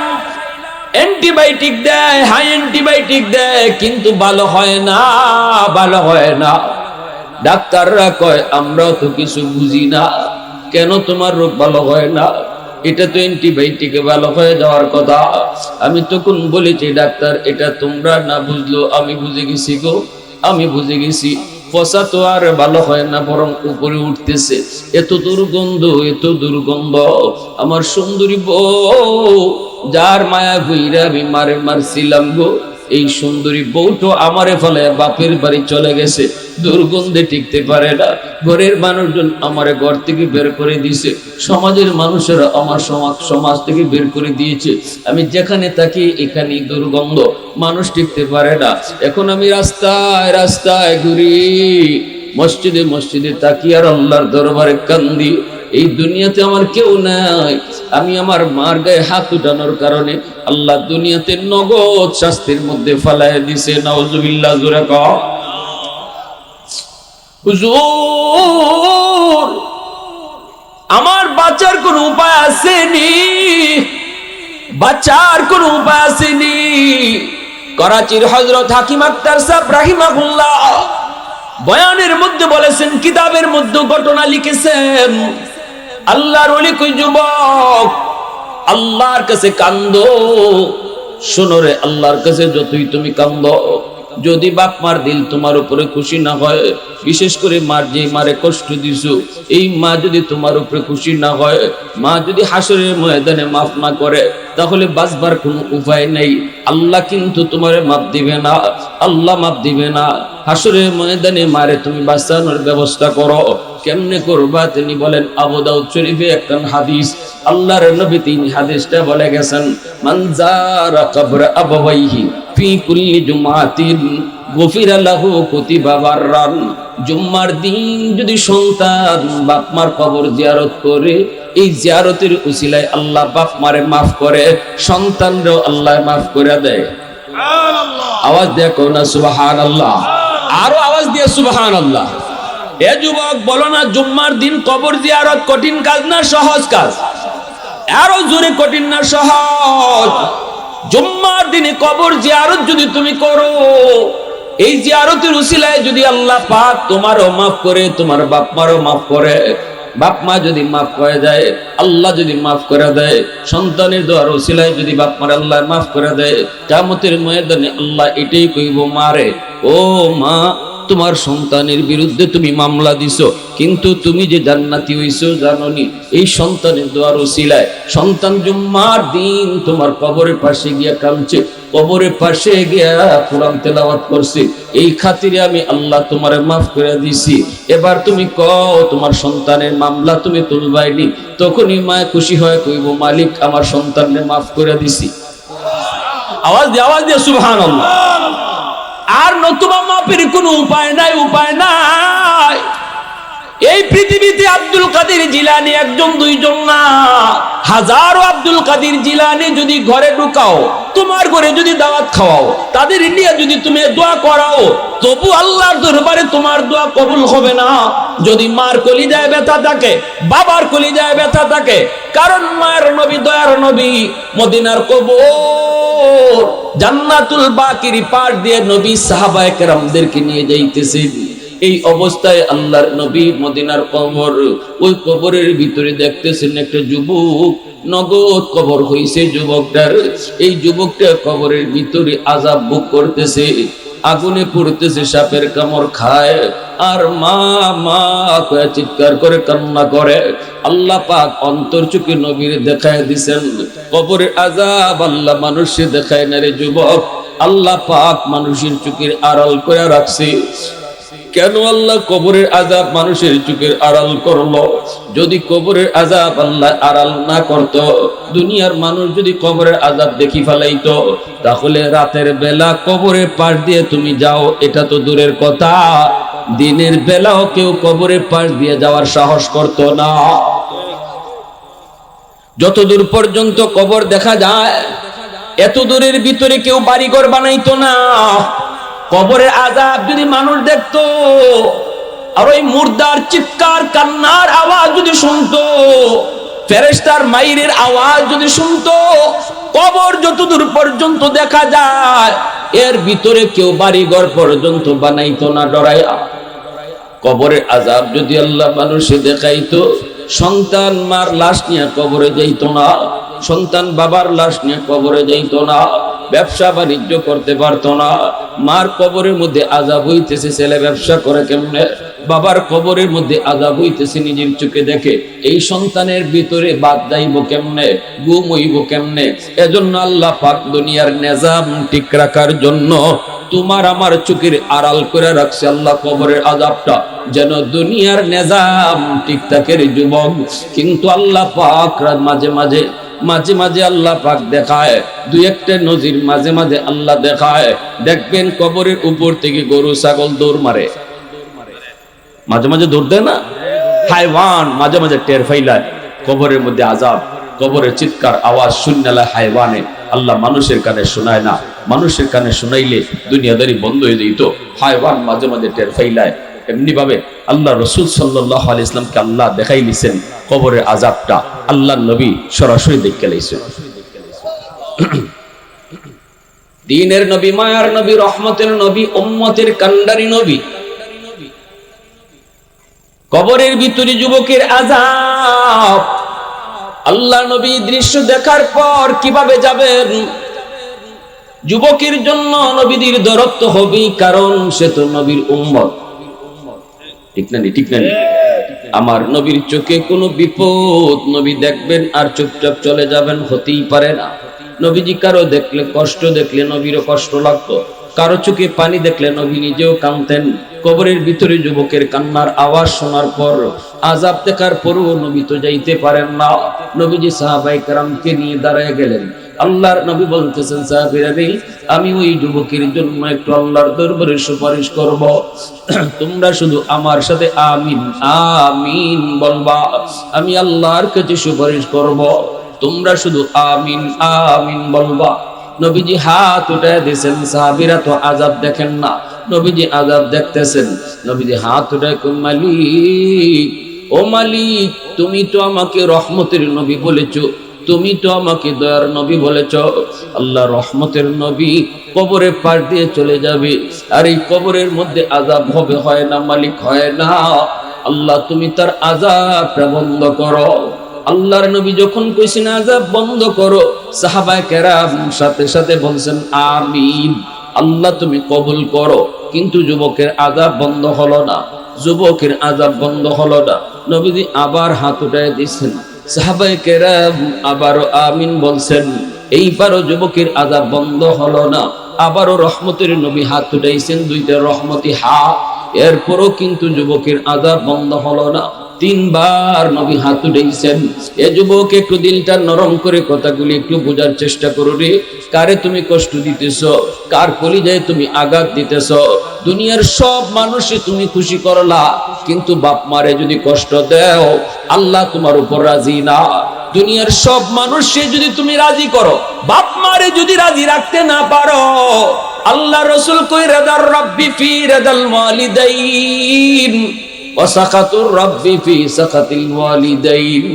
অ্যান্টিবায়োটিক দেয়, হাই অ্যান্টিবায়োটিক দেয়, কিন্তু ভালো হয় না, ভালো হয় না। ডাক্তাররা কয় আমরাও তো কিছু বুঝি না, কেন তোমার রোগ ভালো হয় না? এটা তো অ্যান্টিবায়োটিকে ভালো হয়ে যাওয়ার কথা। আমি তখন বলেছি ডাক্তার, এটা তোমরা না বুঝলো আমি বুঝে গেছি গো, আমি বুঝে গেছি। ফসা তো আর ভালো হয় না, বরং উপরে উঠতেছে। এত দুর্গন্ধ, এত দুর্গন্ধ। আমার সুন্দরী বউ, যার মায়া ভুইরা আমি মারে মারছিলাম গো, এই সুন্দরী বউটো আমারে ফলে বাপের বাড়ি চলে গেছে, দুর্গন্ধে টিকতে পারে না। ঘরের মানুষজন আমারে ঘর থেকে বের করে দিয়েছে, সমাজের মানুষেরা আমার সমাজ থেকে বের করে দিয়েছে। আমি যেখানে থাকি এখানেই দুর্গন্ধ, মানুষ টিকতে পারে না। এখন আমি রাস্তায় রাস্তায় ঘুরি, মসজিদে মসজিদে তাকি আর আল্লাহর দরবারে কান্দি। এই দুনিয়াতে আমার কেউ নাই। আমি আমার মার গায়ে হাত উঠানোর কারণে আল্লাহ দুনিয়াতে নগদ শাস্তির মধ্যে ফালায় দিছে। নাউজুবিল্লাহ, জোরে কও। হুজুর আমার বাঁচার কোনো উপায় আসেনি, বাঁচার কোনো উপায় আসেনি। করাচির হযরত হাকিম আক্তার সাহেব রাহিমাহুল্লাহ বয়ানের মধ্যে বলেছেন, কিতাবের মধ্যে ঘটনা লিখেছেন, আল্লাহর ওলি কই যুবক, আল্লাহর কাছে কান্দো। শোনো রে, আল্লাহর কাছে যতই তুমি কান্দো, যদি বাপ মার দিল তোমার উপরে খুশি না হয়, বিশেষ করে মার যে মারে কষ্ট দিছো, এই মা যদি তোমার উপরে খুশি না হয়, মা যদি হাসরের ময়দানে মাফ না করে, তাহলে বাঁচবার কোনো উপায় নেই। আল্লাহ কিন্তু তোমারে মাফ দিবে না, আল্লাহ মাফ দিবে না। হাসরের ময়দানে মারে তুমি বাঁচানোর ব্যবস্থা করো। কেমনে করবা? তিনি বলেন, আবু দাউদ শরীফে একটা হাদিস, আল্লাহর নবী তিনি হাদিসটা বলে গেছেন, মান যারা কবর আবাওয়াইহি ফি কুল্লি জুমাতিন গফিরা লাহু কুতিবা বাররান। জুম্মার দিন যদি সন্তান বাপ মার কবর জিয়ারত করে, এই জিয়ারতের উসিলায় আল্লাহ বাপ মারে মাফ করে, সন্তানরাও আল্লাহ মাফ করে দেয়। সুবহানাল্লাহ। আওয়াজ দিয়ে কও না সুবহানাল্লাহ, আরো আওয়াজ দিয়ে সুবহানাল্লাহ। এ যুবক, বলো না জুম্মার দিন কবর জিয়ারত কঠিন কাজ না সহজ কাজ? আরো জোরে, কঠিন না সহজ? জুম্মার দিনে কবর জিয়ারত যদি তুমি করো, এই জিয়ারতের উসিলায় যদি আল্লাহ পাক তোমারও মাফ করে, তোমার বাপ মারও মাফ করে, বাপ মা যদি মাফ করে দেয়, আল্লাহ যদি মাফ করে দেয়, সন্তানের দোয়ার উসিলায় যদি বাপ মার আল্লাহ মাফ করে দেয়, কিয়ামতের ময়দানে আল্লাহ এটাই কইব, মারে ও মা, তোমার সন্তানের বিরুদ্ধে তুমি মামলা দিছো, কিন্তু তুমি যে জান্নাতি হইছো জানোনি? এই সন্তানের দোয়ার উসিলায় সন্তান জুম্মার দিন তোমার কবরের পাশে গিয়া কাঁদছে, কবরের পাশে গিয়া কোরআন তেলাওয়াত করছে, এই খাতিরে আমি আল্লাহ তোমারে মাফ করে দিছি। এবার তুমি কও, তোমার সন্তানের মামলা তুমি তুলবাইনি? তখনই মা খুশি হয়, কইব, মালিক আমার সন্তানকে মাফ করে দিছি। আওয়াজ দিয়ে সুবহানাল্লাহ। আর নতুবা মাপের কোনো উপায় নাই, উপায় নাই। এই পৃথিবীতে আব্দুল কাদের জিলানী একজন দুইজন না, হাজারো আব্দুল কাদের জিলানী যদি ঘরে ঢুকাও, তোমার ঘরে যদি দাওয়াত খাওয়াও, তাদের নিয়ে যদি তুমি দোয়া করাও, তবু আল্লাহর দরবারে তোমার দোয়া কবুল হবে না। যদি মার কলিজায় ব্যথা থাকে, বাবার কলিজায় ব্যথা থাকে, কারণ মায়ের নবী, দয়ার নবী, মদিনার কবর জান্নাতুল বাকির পার দিয়ে নবী সাহাবায়ে কেরামদেরকে নিয়ে যাইতেছেন। এই অবস্থায় আল্লাহর নবী মদিনার কবর, ওই কবরের ভিতরে দেখতেছেন একটা যুবক, নগদ কবর হইছে যুবকটার। এই যুবকটা কবরের ভিতরে আযাব ভোগ করতেছে, আগুনে পড়তেছে, সাপের কামড় খায়, আর মা মা কয়ে চিৎকার করে কান্না করে। আল্লাহ পাক অন্তর চোখে নবীর দেখায় দিছেন। কবরের আযাব আল্লাহ মানুষে দেখায় না রে যুবক, আল্লাহ পাক মানুষের চোখের আড়াল করে রাখছে। কেন আল্লাহ কবরের আযাব মানুষের চোখের আড়াল করলো? যদি কবরের আযাব আল্লাহ আড়াল না করত, দুনিয়ার মানুষ যদি কবরের আযাব দেখি ফেলাইতো, তাহলে রাতের বেলা কবরের পাশ দিয়ে তুমি যাও, এটা তো দূরের কথা, দিনের বেলাও কেউ কবরের পাশ দিয়ে যাওয়ার সাহস করত না। যত দূর পর্যন্ত কবর দেখা যায়, এত দূরের ভিতরে কেউ বাড়িঘর বানাইতো না। কবরের আযাব যদি মানুষ দেখতো, আর ওই মুর্দার চিৎকার কান্নার আওয়াজ যদি শুনতো, ফেরেশতার মাইরের আওয়াজ যদি শুনতো, কবর যত দূর পর্যন্ত দেখা যায়, এর ভিতরে কেউ বাড়িঘর পর্যন্ত বানাইতো না ডরাইয়া। কবরের আযাব যদি আল্লাহ মানুষে দেখাইতো, সন্তান মার লাশ নিয়ে কবরে যাইতো না, সন্তান বাবার লাশ নিয়ে কবরে যাইতো না, ব্যবসা বাণিজ্য করতে পারতো না। মার কবরের মধ্যে আযাব হইতেছে, ছেলে ব্যবসা করে কেমনে? বাবার কবরের মধ্যে আযাব হইতেছে, নিজের চোখে দেখে। এই সন্তানের ভিতরে বাদ যাইব কেমনে, ঘুম হইব কেমনে? এজন্য আল্লাহ পাক দুনিয়ার নিজাম ঠিক রাখার জন্য তোমার আমার চোখের আড়াল করে রাখছে আল্লাহ কবরের আযাবটা, যেন দুনিয়ার নিজাম ঠিক থাকে রে যুবক। কিন্তু আল্লাহ পাক মাঝে মাঝে আল্লাহ পাক দেখায়, দুই একটা নজির মাঝে মাঝে আল্লাহ দেখায়। দেখবেন কবরের উপর থেকে গরু ছাগল দৌড় মারে, মাঝে মাঝে দৌড় দেয় না, হাইওয়ান মাঝে মাঝে টের ফাইলায়। কবরের মধ্যে আযাব, কবরের চিৎকার আওয়াজ শুনলে হাইওয়ানে, আল্লাহ মানুষের কানে শোনায় না। মানুষের কানে শোনাইলে দুনিয়াদারি বন্ধ হয়ে যেত, হাইওয়ান মাঝে মাঝে টের ফাইলায়। এমনি ভাবে আল্লাহ রাসূল সাল্লাল্লাহু আলাইহি ওয়াসাল্লামকে আল্লাহ দেখাই দিয়েছেন কবরের আযাবটা, আল্লাহ নবী সরাসরি দেখে লাইছেন। দ্বীনের নবী, মায়ার নবী, রহমতের নবী, উম্মতের কান্ডারি নবী। কবরের ভিতরে যুবকের আযাব, আল্লাহ নবী দৃশ্য দেখার পর কিভাবে যাবেন? যুবকের জন্য নবীদের দরদ হবে, কারণ সে তো নবীর উম্মত। ঠিক না? ঠিক না? আমার নবীর চোখে কোনো বিপদ নবী দেখবেন আর চুপচাপ চলে যাবেন, হতেই পারে না। নবীজি কারো দেখলে কষ্ট দেখলে নবীরও কষ্ট লাগতো, কারো চোখে পানি দেখলে নবী নিজেও কাঁদতেন। কবরের ভিতরে যুবকের কান্নার আওয়াজ শোনার পর, আযাব দেখার পরও নবী তো যাইতে পারেন না। নবীজি সাহাবায়ে কেরামকে নিয়ে দাঁড়ায় গেলেন। আল্লাহর নবী বলতেছেন, সাহাবীরা রে, আমি ওই যুবকের জন্য একটু আল্লাহর দরবারে সুপারিশ করব, তোমরা শুধু আমার সাথে আমিন আমিন বলবা। আমি আল্লাহর কাছে সুপারিশ করব, তোমরা শুধু আমিন আমিন বলবা। নবীজি হাত উঠায় দিয়েছেন, সাহাবীরা তো আযাব দেখেন না, নবীজি আযাব দেখতেছেন। নবীজি হাত উঠায় কই, মালিক, ও মালিক, তুমি তো আমাকে রহমতের নবী বলেছো, তুমি তো আমাকে দয়ার নবী বলেছ। আল্লাহ রহমতের নবী কবরে পার দিয়ে চলে যাবে, আর এই কবরের মধ্যে আযাব হবে, হয় না মালিক? হয় না। আল্লাহ তুমি তার আযাবটা বন্ধ করো। আল্লাহর নবী যখন কইছেন আযাব বন্ধ করো, সাহাবায়ে কেরাম সাথে সাথে বলছেন আমিন, আল্লাহ তুমি কবুল করো। কিন্তু যুবকের আযাব বন্ধ হলো না, যুবকের আযাব বন্ধ হলো না। নবীজি আবার হাত উঠায় দিয়েছেন, সাহাবায়ে কেরাম আবারও আমিন বলছেন, এইবারও যুবকের আযাব বন্ধ হলো না। আবারও রহমতের নবী হাত উঠাইছেন, দুইটা রহমতি হাত, এরপরও কিন্তু যুবকের আযাব বন্ধ হলো না। তিনবার নবী হাত উঠাইছেন। এ যুবক, একটু দিলটা নরম করে কথাগুলি একটু বোঝার চেষ্টা করো রে। কারে তুমি কষ্ট দিতেছ? কার কলিজায় তুমি আঘাত দিতেছ? দুনিয়ার সব মানুষে তুমি খুশি করলা, কিন্তু বাপ মারে যদি কষ্ট দাও, আল্লাহ তোমার উপর রাজি না। দুনিয়ার সব মানুষে যদি তুমি রাজি করো, বাপ মারে যদি রাজি রাখতে না পারো, আল্লাহ রাসূল কই, রাদার রাব্বি ফি রাদাল ওয়ালিদাইন ওয়া সাকাতুর রাব্বি ফি সাকাতিল ওয়ালিদাইন।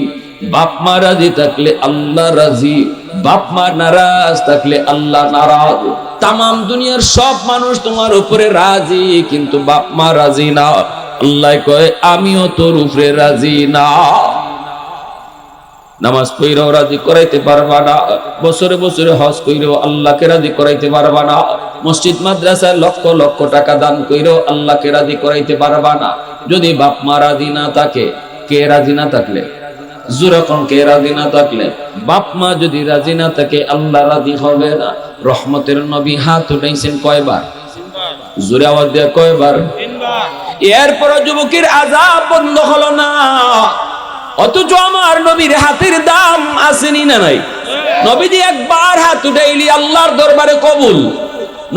বাপ মা রাজি থাকলে আল্লাহ রাজি, বাপ মা নারাজ থাকলে আল্লাহ নারাজ। তামাম দুনিয়ার সব মানুষ তোমার উপরে রাজি, কিন্তু বাপ মা রাজি না। আল্লাহ কয়, আমিও তোর উপরে রাজি না। নামাজ পড়েও রাজি করাইতে পারবা না, বছরে বছরে হজ কইরেও আল্লাহকে রাজি করাইতে পারবা না, মসজিদ মাদ্রাসায় লক্ষ লক্ষ টাকা দান কইরেও আল্লাহকে রাজি করাইতে পারবা না। যদি বাপ মা রাজি না থাকে, কে রাজি না থাকলে? যখন কে রাজি না থাকলে, বাপ মা যদি রাজি না থাকে, আল্লাহ রাজি হবে না। রহমতের নবী হাত উঠাইছেন কয়বার? জোরে আওয়াজ দিয়ে কয়বার? এরপর যুবকের আযাব বন্ধ হলো না। অথচ আমার নবীর হাতের দাম আসেনি না নাই? নবীজি একবার হাত উঠাইলি আল্লাহর দরবারে কবুল,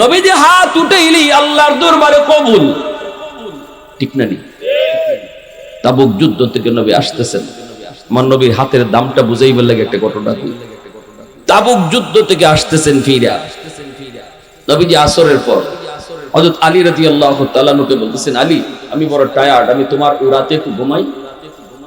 নবীজি হাত উঠাইলি আল্লাহর দরবারে কবুল। ঠিক না? তাবুক যুদ্ধ থেকে নবী আসতেছেন, আমার নবীর হাতের দামটা বুঝাইবার লাগে একটা ঘটনা। তাবুক যুদ্ধ থেকে আসতেছেন ফিরা, নবীজি আসরের পর হযরত আলী রাদিয়াল্লাহু তাআলা নুকে বলতেছেন, আলী, আমি বড় টায়ার্ড, আমি তোমার উরাতে একটু ঘুমাই।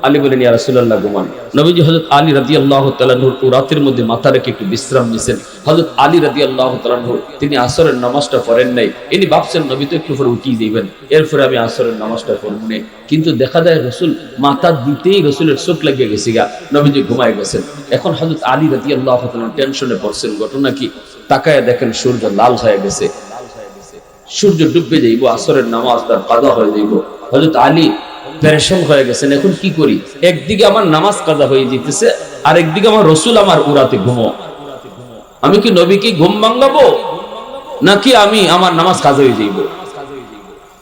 আলী বলেন, ইয়া রাসূলুল্লাহ, ঘুমান। নবীজি হযরত আলী রাদিয়াল্লাহু তাআলা নূর রাতের মধ্যে মাথা রেখে একটু বিশ্রাম নিছেন। হযরত আলী রাদিয়াল্লাহু তাআলা নূর তিনি আসরের নামাজটা পড়েন নাই। ইনি ভাবছেন নবী তো একটু পরে উঠিয়ে যাবেন, এরপরে আমি আসরের নামাজটা পড়ব না। কিন্তু দেখা যায় রাসূল মাথা দিতেই রাসূলের চোখ লাগিয়ে গেছে গা, নবীজি ঘুমায় গেছেন। এখন হযরত আলী রাদিয়াল্লাহু তাআলা টেনশনে পড়ছেন। ঘটনা কি? তাকায় দেখেন সূর্য লাল হয়ে গেছে, সূর্য ডুবে যাইব, আসরের নামাজ তার কাজা হয়ে যাইব। হযরত আলী পেরেশান হয়ে গেছেন, এখন কি করি? একদিকে আমার নামাজ কাজা হয়ে যেতেছে, আর একদিকে আমার রাসূল আমার উরাতে ঘুমো। আমি কি নবীকে ঘুম ভাঙাবো, নাকি আমি আমার নামাজ কাজা হয়ে যাইব?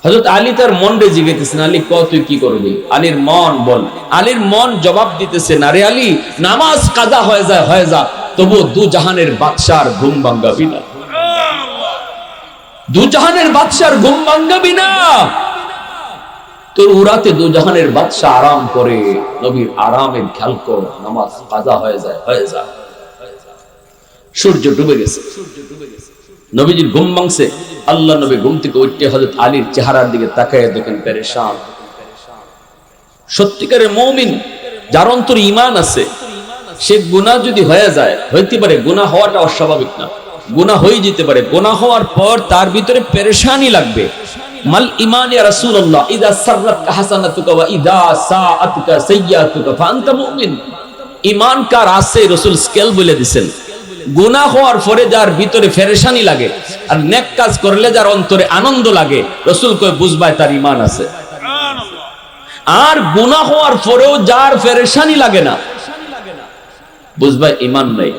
হযরত আলী তার মনরে জিগাইতেছেন, আলী ক তুই কি করবি? আলীর মন বল। আলীর মন জবাব দিতেছে, না রে আলী, নামাজ কাজা হয়ে যায় হয়ে যা, তবু দু জাহানের বাদশার ঘুম ভাঙাবি না, দু জাহানের বাদশার ঘুম ভাঙাবি না। তোর উরাতে দু জাহানের বাদশা আরাম করে, নবীর আরামের খেয়াল কর, নামাজ কাজা হয়ে যায় হয়ে যা। সূর্য ডুবে গেছে, নবীজির ঘুম ভাঙছে। আল্লাহ নবী ঘুম থেকে উঠে হযরত আলীর চেহারার দিকে তাকায় দেখেন পেরেশান। সত্যিকারের মুমিন, যার অন্তরে ঈমান আছে, সে গুনাহ যদি হয়ে যায়, হইতে পারে গুনাহ হওয়াটা অস্বাভাবিক না, গুনাহ হয়ে যেতে পারে, গুনাহ হওয়ার পর তার ভিতরে পেরেশানি লাগবে। মাল ঈমান ইয়া রাসূলুল্লাহ ইযা সাররাতকা হাসানাতুকা ওয়া ইযা সাআতুকা সাইয়্যাতুকা ফাআনতা মুমিন। ঈমান কার আছে রাসূল স্কেল বলে দিবেন। গুনাহ হওয়ার পরে যার ভিতরে পেরেশানি লাগে আর নেক কাজ করলে যার অন্তরে আনন্দ লাগে, রাসূল কয় বুঝবাই তার ঈমান আছে। আর গুনাহ হওয়ার পরেও যার পেরেশানি লাগে না, বুঝবাই ঈমান নাই।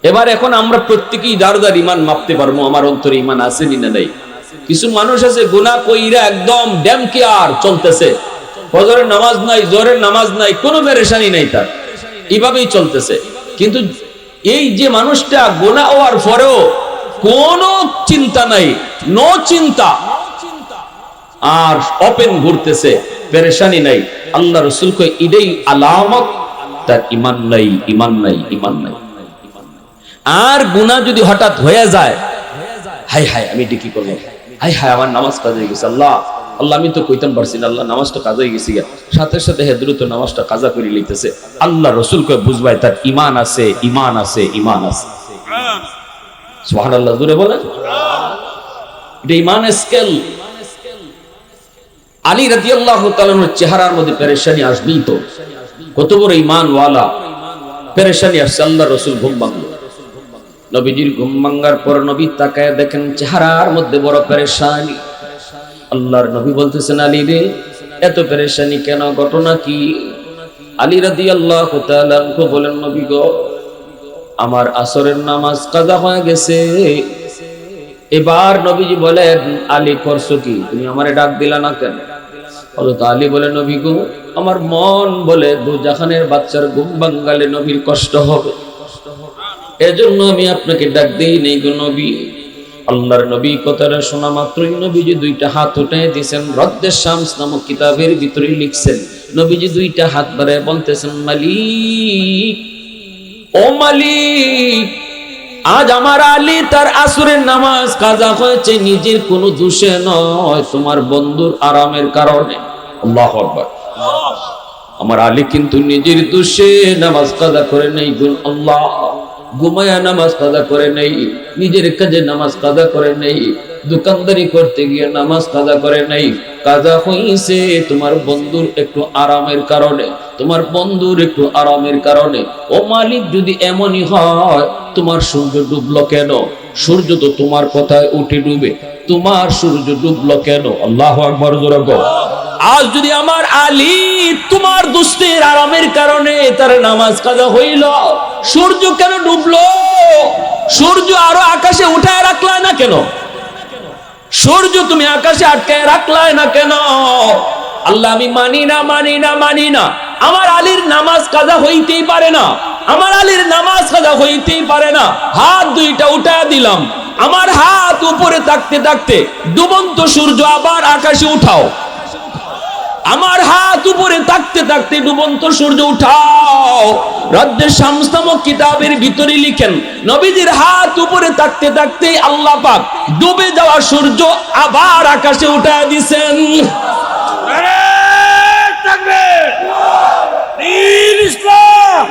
এবার এখন আমরা প্রত্যেকেই যার যার ঈমান মাপতে পারবো আমার অন্তরে ঈমান আছে না নাই। কিছু মানুষ আছে গুনাহ কইরা একদম ড্যাম কেয়ার চলতেছে, ফজরের নামাজ নাই, জোহরের নামাজ নাই, কোনো পেরেশানি নাই, তার এইভাবেই চলতেছে। কিন্তু এই যে মানুষটা গুনাহ হওয়ার পরেও কোনো চিন্তা নাই, নো চিন্তা, আর ওপেন ঘুরতেছে, পেরেশানি নাই, আল্লাহ রাসূল কয় এটাই আলামত তার ঈমান নাই, ঈমান নাই, ঈমান নাই। আর গুনাহ যদি হঠাৎ হয়ে যায়, হায় হায় আমি এটা কি করলাম, হায় হায় আমার নামাজ কাজা হয়ে গেছে, আল্লাহ আল্লাহ আমি তো কইতাম পারছি না, আল্লাহ নামাজটা কাজা হয়ে গেছে, সাথে সাথে হে দ্রুত নামাজটা কাজা করে লইতেছে, আল্লাহ রাসূল কয় বুঝবাই তার ঈমান আছে, ঈমান আছে, ঈমান আছে। সুবহানাল্লাহ, জোরে বলেন। এটা ঈমানের স্কেল। আলী রাদিয়াল্লাহু তাআলার চেহারার মধ্যে পেরেশানি আসবেই তো, কত বড় ঈমান ওয়ালা, পেরেশানি আসছে। আল্লাহ রাসূল ঘুম ভাঙলো, নবীজির ঘুম ভাঙার পর নবী তাকায় দেখেন চেহারার মধ্যে বড় পেরেশানি। আল্লাহর নবী বলতেছেন আলী রে এত পেরেশানি কেন, ঘটনা কি? আলী রাদিয়াল্লাহু তাআলা বলেন নবী গো আমার আসরের নামাজ কাজা হয়ে গেছে। এবার নবীজি বলেন আলী করছো কি, তুমি আমারে ডাক দিলা না কেন? হযরত আলী বলে নবী গো আমার মন বলে দুজাহানের বাচ্চার ঘুম ভাঙালে নবীর কষ্ট হবে, এজন্য আমি আপনাকে ডাক দেই নেই গো নবী। আল্লাহর নবী কথাটা শোনা মাত্রই নবীজি দুইটা হাত উঠায় দিয়েছেন। রদ্দে শামস নামক কিতাবের ভিতরে লিখছেন নবীজি দুইটা হাত বাড়ায় বলতেছেন মালিক, ও মালিক, আজ আমার আলী তার আসরের নামাজ কাজা হয়েছে নিজের কোনো দোষে নয়, তোমার বন্ধুর আরামের কারণে। আল্লাহু আকবার। আমার আলী কিন্তু নিজের দোষে নামাজ কাজা করে নেই গুণ, আল্লাহ ঘুমায়া নামাজ কাজা করে নেই, নিজের কাজে নামাজ কাজা করে নেই, দোকানদারি করতে গিয়ে নামাজ কাজা করে নেই, কাজা হইছে তোমার বন্ধুর একটু আরামের কারণে, তোমার বন্ধুর একটু আরামের কারণে। ও মালিক যদি এমনই হয় তোমার সূর্য ডুবলো কেন? সূর্য তো তোমার কথায় উঠে ডুবে, তোমার সূর্য ডুবলো কেন? আল্লাহু আকবার জোরে বল। আজ যদি আমার আলী তোমার দুস্তের আরামের কারণে তার নামাজ কাজা হইল, সূর্য কেন ডুবলো? সূর্য আরো আকাশে উঠায় রাখলায় না কেন? সূর্য তুমি আকাশে আটকায় রাখলায় না কেন? আল্লাহ আমি মানি না, মানি না, মানি না, আমার আলীর নামাজ কাজা হইতেই পারে না, আমার আলীর নামাজ কাজা হইতেই পারে না। হাত দুইটা উঠায় দিলাম, আমার হাত উপরে থাকতে থাকতে ডুবন্ত সূর্য আবার আকাশে উঠাও, আমার হাত উপরে থাকতে থাকতে ডুবন্ত সূর্য উঠাও। রদ্দে শামস নামক কিতাবের ভিতরে লিখেন নবীজির হাত উপরে থাকতে থাকতে আল্লাহ পাক ডুবে যাওয়া সূর্য আবার আকাশে উঠায় দিয়েছেন। নারে তাকবীর, দীন ইসলাম,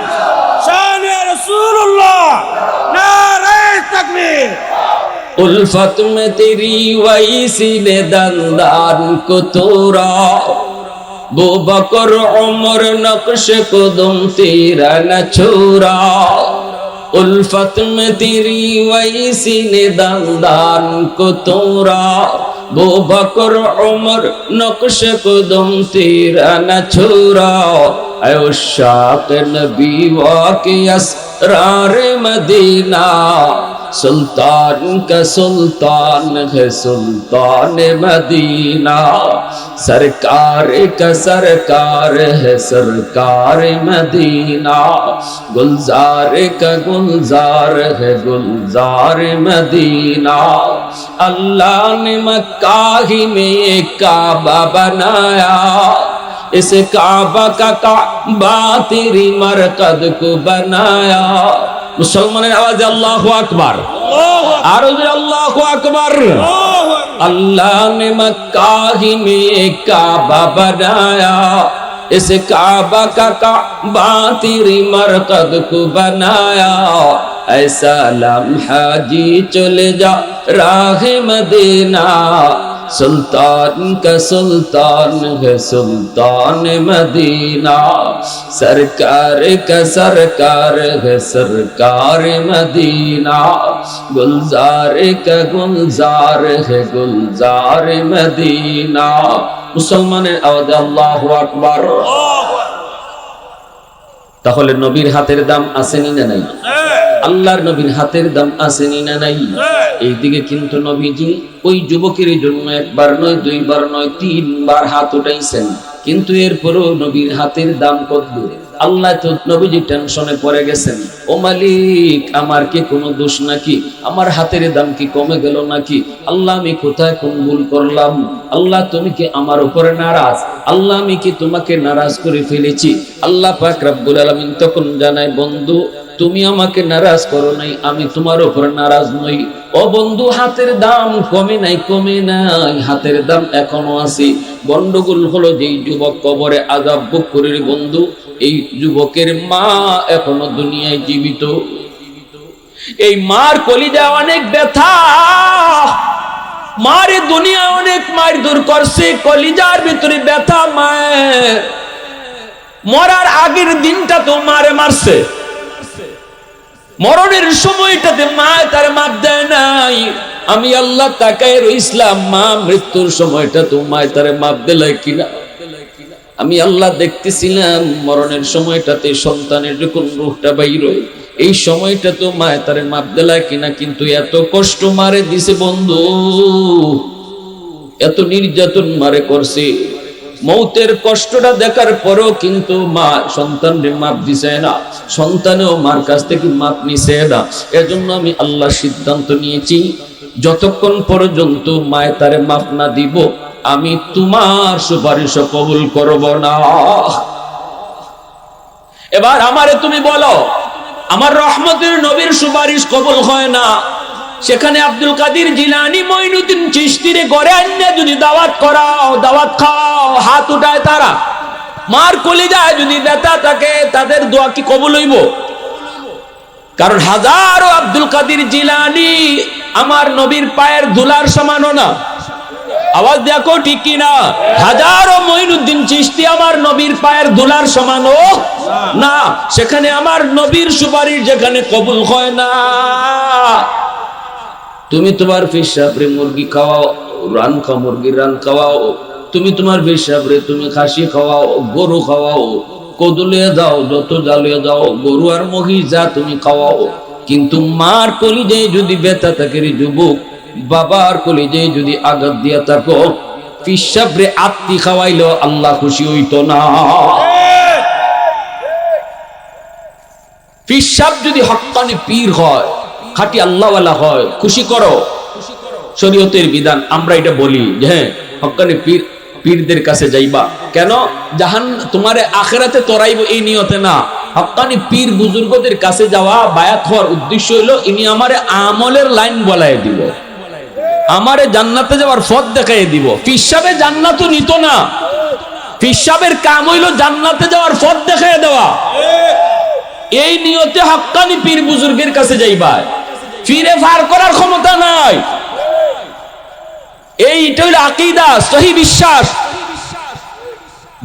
শানে রাসূলুল্লাহ, নারে তাকবীর। उल्फत में तेरी वैसी ने दंदान को तोरा, वो बकर उमर नक्श कदम तेरा न छोड़ा। उल्फत में तेरी वैसी ने दंदान को तोरा, वो बकर उमर नक्श कदम तेरा न छोड़ा। ऐ उशाक नबी वाके असरार मदीना, सुल्तान का सुल्तान है सुल्तान मदीना, सरकार का सरकार है सरकार मदीना, गुलजार का गुलजार है गुलजार मदीना। अल्लाह ने मक्का ही में एक काबा बनाया, इस काबा का काबा तेरी मरकद को बनाया। मुसलमाনের आवाज अल्लाहु अकबर, आरो अल्लाहु अकबर। अल्लाह ने मक्का ही में एक काबा बनाया, इस काबा का काबा तेरी मरकद को बनाया। ऐ सालाम हाजी चले जा राहे मदीना सुल्तान का सुल्तान है सुल्तान मदीना सरकार का सरकार है सरकार मदीना गुलजार का गुलजार है गुलजार मदीना মুসলমানের আওয়াজে আল্লাহু আকবার। তাহলে নবীর হাতের দাম আসেনি না নাই? আল্লাহর নবীর হাতের দাম আসেনি না নাই? এইদিকে কিন্তু নবীজি ওই যুবকের জন্য একবার নয়, দুইবার নয়, তিনবার হাত উঠাইছেন, কিন্তু এরপরও নবীর হাতের দাম কত? আল্লাহ তো নবীজি টেনশনে পড়ে গেছেন, ও মালিক আমার কি কোনো দোষ নাকি? আমার হাতের দাম কি কমে গেল নাকি? আল্লাহ আমি কোথায় কোন ভুল করলাম? আল্লাহ তুমি কি আমার উপরে নারাজ? আল্লাহ আমি কি তোমাকে নারাজ করে ফেলেছি? আল্লাহ পাক রব্বুল আলামিন তখন জানায়, বন্ধু তুমি আমাকে নারাজ করো নাই, আমি তোমার উপর নারাজ নই। ও বন্ধু হাতের দাম কমে নাই, কমে নাই, হাতের দাম এখনো আছে। গন্ডগোল হলো যেই যুবক কবরে আযাব ভোগ করে রে বন্ধু, এই যুবকের মা এখনো দুনিয়ায় জীবিত। এই মার কলিজা অনেক ব্যথা, মারে দুনিয়া অনেক মার দূর করছে, কলিজার ভিতরে ব্যথা। মায়ের মরার আগের দিনটা তো মারে মারছে, মরণের সময়টাতে মা তার মাপ দেয় নাই। আমি আল্লাহ তাকায় রইছিলাম, মা মৃত্যুর সময়টা তো মা তার মাপ দিলে কিনা। আমি আল্লাহ দেখতেছিলাম মরণের সময়টাতে সন্তানের যখন রূহটা বাইর হয়, এই সময়টা তো মা তার মাপ দিলে কিনা। কিন্তু এত কষ্ট মারে দিছে বন্ধু, এত নির্যাতন মারে করছে, মৌতের কষ্টটা দেখার পরও কিন্তু মা সন্তানকে মাপ দিছে না, সন্তানেও মার কাছ থেকে মাপ নিছে না। এজন্য আমি আল্লাহ সিদ্ধান্ত নিয়েছি, যতক্ষণ পর্যন্ত মায় তারে মাপ না দিব আমি তোমার সুপারিশ কবুল করব না। এবার আমারে তুমি বলো, আমার রহমতের নবীর সুপারিশ কবুল হয় না, সেখানে আব্দুল কাদের জিলানী, মঈনুদ্দিন চিশতিরে ঘরে আইনা যদি দাওয়াত করাও, দাওয়াত খাও, হাত উঠায় তারা, মার কলিজায় যদি ব্যথা থাকে, তাদের দোয়া কি কবুল হইব? কারণ হাজারো আব্দুল কাদের জিলানী আমার নবীর পায়ের ধুলার সমানও না। আওয়াজ দেখো ঠিক কিনা? হাজারো মঈনুদ্দিন চিশতি আমার নবীর পায়ের ধুলার সমানও না। সেখানে আমার নবীর সুপারিশ যেখানে কবুল হয় না, তুমি তোমার পেশাবরে মুরগি খাওয়াও, রান খাও, মুরগির রান খাওয়াও, তুমি তোমার পেশাবরে তুমি খাসি খাওয়াও, গরু খাওয়াও, কদলিয়ে দাও, যত জ্বালিয়ে দাও, গরু আর মহিষ যা তুমি খাওয়াও, কিন্তু মার কলিজায় যদি ব্যথা থাকে রে যুবক, বাবার কলিজায় যদি আঘাত দিয়া থাকো, পেশাবরে আত্মি খাওয়াইলো আল্লাহ খুশি হইতো না। পেশাব যদি হক্কানি পীর হয়, খাঁটি আল্লাহওয়ালা হয়, খুশি করো, শরীয়তের বিধান। আমরা এটা বলি যে হ্যাঁ হক্কানি পীরদের কাছে যাইবা কেন? জাহান তোমারে আখিরাতে তরাইব এই নিয়তে না, হক্কানি পীর বুজুর্গদের কাছে যাওয়া, বায়াত হওয়ার উদ্দেশ্য হলো ইনি আমারে আমলের লাইন বলাই দিব, আমারে জান্নাতে যাওয়ার পথ দেখাই দিব। পেশাবে জান্নাতও নিত না, পেশাবের কাম হইলো জান্নাতে যাওয়ার পথ দেখাই দেওয়া। এই নিয়তে হক্কানি পীর বুজুর্গের কাছে যাইবা, ফিরে ফার করার ক্ষমতা নাই। এইটা হইল আকীদা, সহি বিশ্বাস।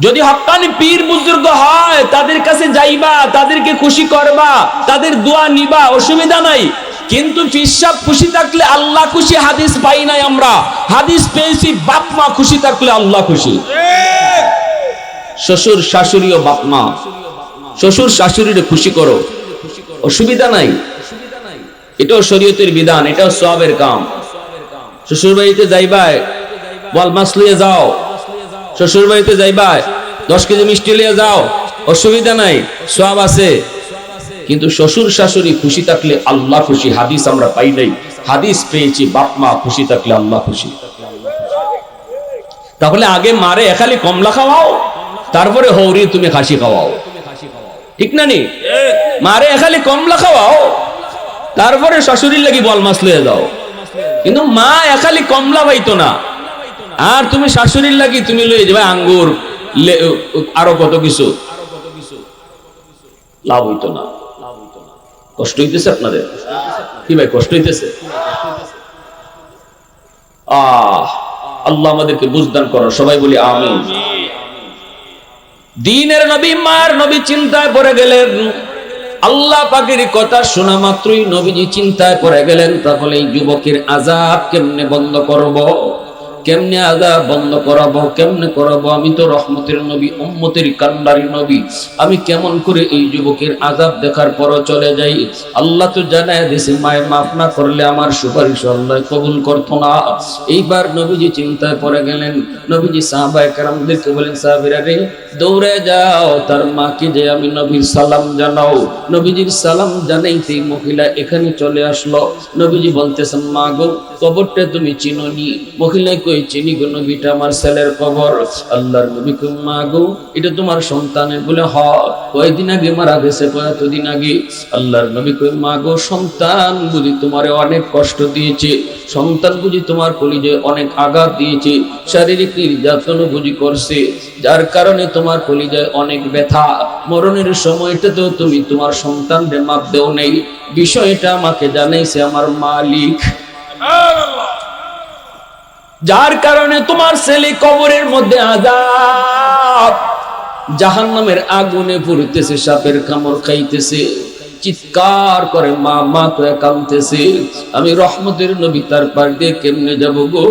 যদি হক্কানি পীর বুজুর্গ হয় তাদের কাছে যাইবা, তাদেরকে খুশি করবা, তাদের দোয়া নিবা, অসুবিধা নাই। কিন্তু পেশাব খুশি থাকলে আল্লাহ খুশি হাদিস পাই নাই আমরা, হাদিস পেয়েছি বাপ মা খুশি থাকলে আল্লাহ খুশি। শ্বশুর শাশুড়ি ও বাপ মা, শ্বশুর শাশুড়িরে খুশি করো, অসুবিধা নাই, এটাও শরীয়তের বিধান, এটাও সওয়াবের কাম। শ্বশুর বাড়িতে যাইবাই, বল মাছ লিয়ে যাও, শ্বশুর বাড়িতে যাইবাই 10 কেজি মিষ্টি লিয়ে যাও, অসুবিধা নাই, সওয়াব আছে। কিন্তু শ্বশুর শাশুড়ি খুশি থাকলে আল্লাহ খুশি, হাদিস আমরা পাই নাই, হাদিস পেয়েছি বাপ মা খুশি থাকলে আল্লাহ খুশি। তাহলে আগে মারে এখালি কমলা খাওয়াও, তারপরে হৌরি তুমি খাসি খাওয়াও, ঠিক না নি? মারে এখালি কমলা খাওয়াও, তারপরে শাশুড়ির লাগি বল মাছ লয়ে যাও। কিন্তু মা এখালি কমলা পাইতো না, আর তুমি শাশুড়ির লাগি তুমি লয়ে যাবে আঙ্গুর, আরো কত কিছু, লাভ হইতো না। কষ্ট হইতেছে আপনাদের? কি ভাই কষ্ট হইতেছে? আল্লাহ আমাদেরকে বুঝদান করো, সবাই বলি আমিন। দ্বীনের নবী, মার নবী চিন্তায় পড়ে গেলেন। আল্লাহ পাকের কথা শোনা মাত্রই নবীজি চিন্তায় পড়ে গেলেন, তাহলে এই যুবকের আযাব কেমনে বন্ধ করব, কেমনে আযাব বন্ধ করাবো, কেমনে করাবো? আমি তো রহমতের নবী, উম্মতের কান্ডারি নবী, আমি কেমন করে এই যুবকের আযাব দেখার পরও চলে যাই? আল্লাহ তো জানায় দিয়েছে, মায়ের মাফ না করলে আমার সুপারিশ আল্লাহ কবুল করতো না। এইবার নবীজি চিন্তায় পড়ে গেলেন। নবীজি সাহাবায়ে কেরামদেরকে বলেন, সাহাবীরা রে, দৌড়ে যাও, তার মাকে যে আমি নবীর সালাম জানাও। নবীজির সালাম জানাইতেই মহিলা এখানে চলে আসলো। নবীজি বলতেছেন, মা গো, কবরটা তুমি চিনোনি? মহিলা কই, চিনি গো নবীটা আমার ছেলের কবর। আল্লাহর নবী কই, মা গো, এটা তোমার সন্তানের? বলে হ, কয়েকদিন আগে মারা গেছে, কয়েকদিন আগে। আল্লাহর নবী কই, মা গো, সন্তান বুঝি তোমারে অনেক কষ্ট দিয়েছে, সন্তান বুঝি তোমার কলিজে অনেক আঘাত দিয়েছে, শারীরিক নির্যাতন বুঝি করছে, যার কারণে তোমার কলিজায় অনেক ব্যথা। মরণের সময়টা তো তুমি তোমার সন্তানকে মাপ দেও নেই, বিষয়টা আমাকে জানাইছে আমার মালিক, যার কারণে তোমার ছেলে কবরের মধ্যে আযাব, জাহান্নামের আগুনে পুড়তেছে, সাপের কামড় খাইতেছে, চিৎকার করে মা মা করে কাঁদতেছে। আমি রহমতের নবী, তার পার দিয়ে কেমনে যাব গো?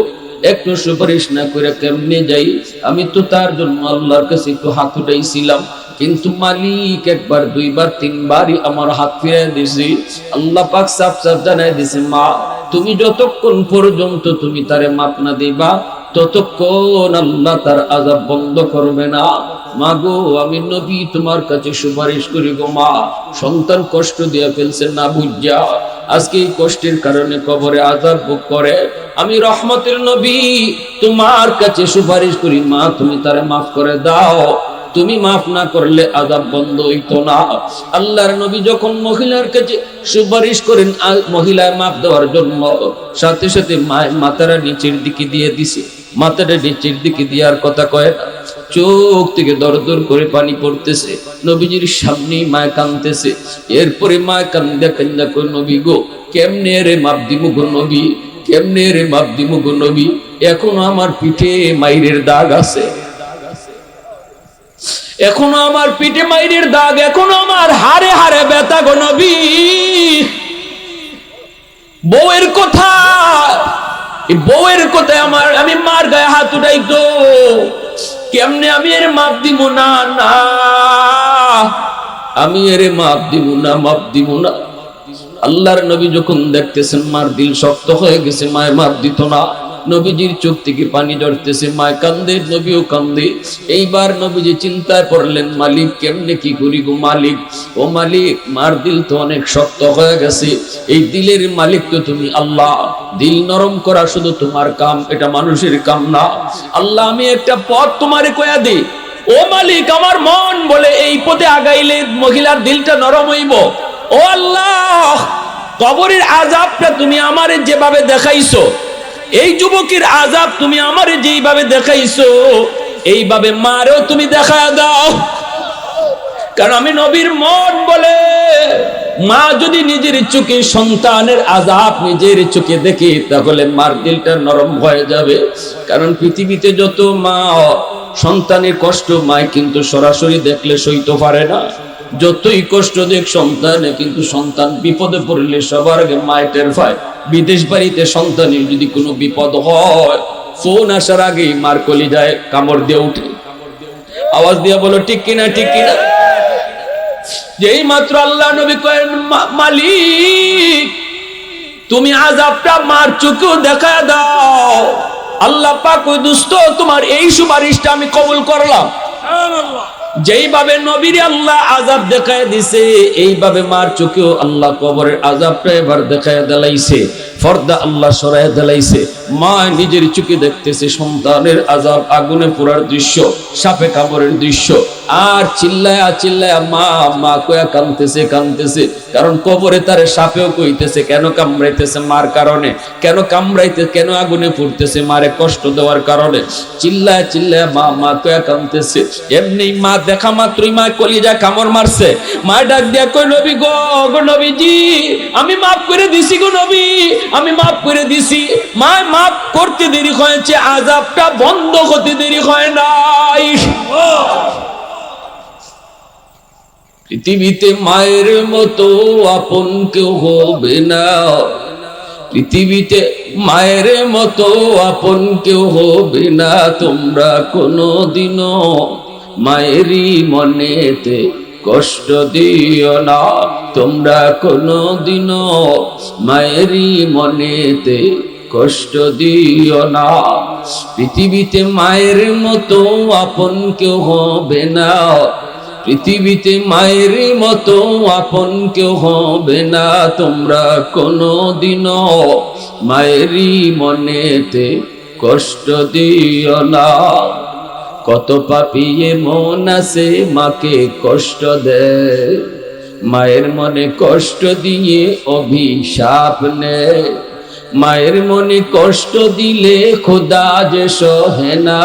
একটু সুপারিশ না করে কেমনে যাই? আমি তো তার জন্য আল্লাহর কাছে একটু হাত উঠাইছিলাম, কিন্তু মালিক একবার, দুইবার, তিনবারই আমার হাত ফিরিয়ে দিয়েছি। আল্লাহ পাক সাফ সাফ জানাই দিয়েছে, মা তুমি যতক্ষণ পর্যন্ত তুমি তারে মাপ না দিবা, ততক্ষণ আল্লাহ তার আযাব বন্ধ করবে না। মা গো, আমি নবী তোমার কাছে সুপারিশ করি গো মা, সন্তান কষ্ট দিয়ে ফেলছে না বুঝা, আজকে এই কষ্টের কারণে কবরে আযাব ভোগ করে। আমি রহমতের নবী তোমার কাছে সুপারিশ করি, মা তুমি তারে মাফ করে দাও, তুমি মাফ না করলে আযাব বন্ধ হইতো না। আল্লাহর নবী যখন মহিলার কাছে সুপারিশ করেন মহিলা মাফ দেওয়ার জন্য, সাথে সাথে মায়ের মাথাটা নিচের দিকে দিয়ে দিছে। মাথাটা নিচের দিকে দেওয়ার কথা কয় না, চোখ থেকে দর দর করে পানি পড়তেছে। নবীজির সামনেই মায় কাঁদতেছে। এরপরে মায় কান্দা কান্দা করে, নবী গো, কেমনে রে মাপ দিমু গো নবী, কেমনে রে মাপ দিমু গো নবী, এখনো আমার পিঠে মাইরের দাগ আছে, এখনো আমার পিঠে মাইরের দাগ, এখনো আমার হাড়ে হাড়ে ব্যথা গো নবী। বউয়ের কথা, এই বউয়ের কথায় আমার, আমি মার গায়ে হাত উঠাই তো কেমনে আমি এর মাপ দিব না, না আমি এর মাপ দিব না, মাপ দিব না। আল্লাহর নবী যখন দেখতেছেন মার দিল শক্ত হয়ে গেছে, মায়ের মাপ দিত না, নবীজির চোখ থেকে পানি ঝরতেছে, মায় কান্দে, নবীও কান্দে। এইবার নবীজি চিন্তায় পড়লেন, মালিক কেমনে কি করি গো মালিক, ও মালিক, মার দিল তো অনেক শক্ত হয়ে গেছে, এই দিলের মালিক তো তুমি আল্লাহ, দিল নরম করা শুধু তোমার কাম, এটা মানুষের কাম না। আল্লাহ, আমি একটা পথ তোমারে কয়া দিই, ও মালিক, আমার মন বলে এই পথে আগাইলে মহিলার দিলটা নরম হইব। ও আল্লাহ, কবরের আযাবটা তুমি আমারে যেভাবে দেখাইছো, এই যুবকের আযাব তুমি আমারে যেইভাবে দেখাইছো, এইভাবে মারেও তুমি দেখা দাও। কারণ আমি নবীর মন বলে, মা যদি নিজের চোখে সন্তানের আযাব নিজের চোখে দেখে, তাহলে মার দিলটা নরম হয়ে যাবে। কারণ পৃথিবীতে যত মা সন্তানের কষ্ট, মায় কিন্তু সরাসরি দেখলে সইতে পারে না। যতই কষ্ট দেখ সন্তানে, কিন্তু সন্তান বিপদে পড়লে সবার আগে মায় টের পায়। বিদেশ বাড়িতে সন্তানের যদি কোনো বিপদ হয়, ফোন আসার আগেই মার কলিজায় কামড় দিয়ে উঠে। আওয়াজ দিয়া বলো ঠিক কিনা, ঠিক কিনা? যেই মাত্র আল্লাহ নবী কয়েন, মালিক তুমি আযাবটা মার চোখেও দেখা দাও। আল্লাহ পাক ওই দুস্থ, তোমার এই সুপারিশটা আমি কবুল করলাম। যেইভাবে নবীর আল্লাহ আযাব দেখায় দিছে, এইভাবে মার চোখেও আল্লাহ কবরের আযাবটা এবার দেখায় দিলাইছে, পর্দা আল্লাহ সরায় দিলাইছে। মা নিজের চোখে দেখতেছে সন্তানের আযাব, আগুনে পোড়ার দৃশ্য, সাপে কামড়ের দৃশ্য। আর চিল্লায়া চিল্লায়া মা মা কয়া কাঁদতেছে, কারণ কবরে তারে সাপেও কইতেছে কেন কামড়াইতেছে, মার কারণে, কেন কেন আগুনে পুড়তেছে, মারে কষ্ট দেওয়ার কারণে। চিল্লায়া চিল্লায়া মা মা কয়া কাঁদতেছে। এমনি মা দেখা মাত্রই মা কলিজা কামড় মারছে। মা ডাক দিয়া কই, নবী গো নবীজি, আমি মাফ করে দিছি গো নবী, আমি মাফ করে দিছি। মা মাফ করতে দেরি হয়েছে, আযাবটা বন্ধ হতে দেরি হয় নাই। পৃথিবীতে মায়ের মতো আপন কেউ হবে না, পৃথিবীতে মায়ের মতো আপন কেউ হবে না। তোমরা কোনোদিনও মায়েরই মনেতে কষ্ট দিও না, তোমরা কোনোদিনও মায়েরই মনেতে কষ্ট দিও না। পৃথিবীতে মায়ের মতো আপন কেউ হবে না, পৃথিবীতে মায়ের মতো আপন কেউ হবে না। তোমরা কোনোদিনও মায়েরই মনেতে কষ্ট দিও না। কত পাপী মন আছে মাকে কষ্ট দেয়, মায়ের মনে কষ্ট দিয়ে অভিশাপ নেয়। মায়ের মনে কষ্ট দিলে খোদা যে সহে না,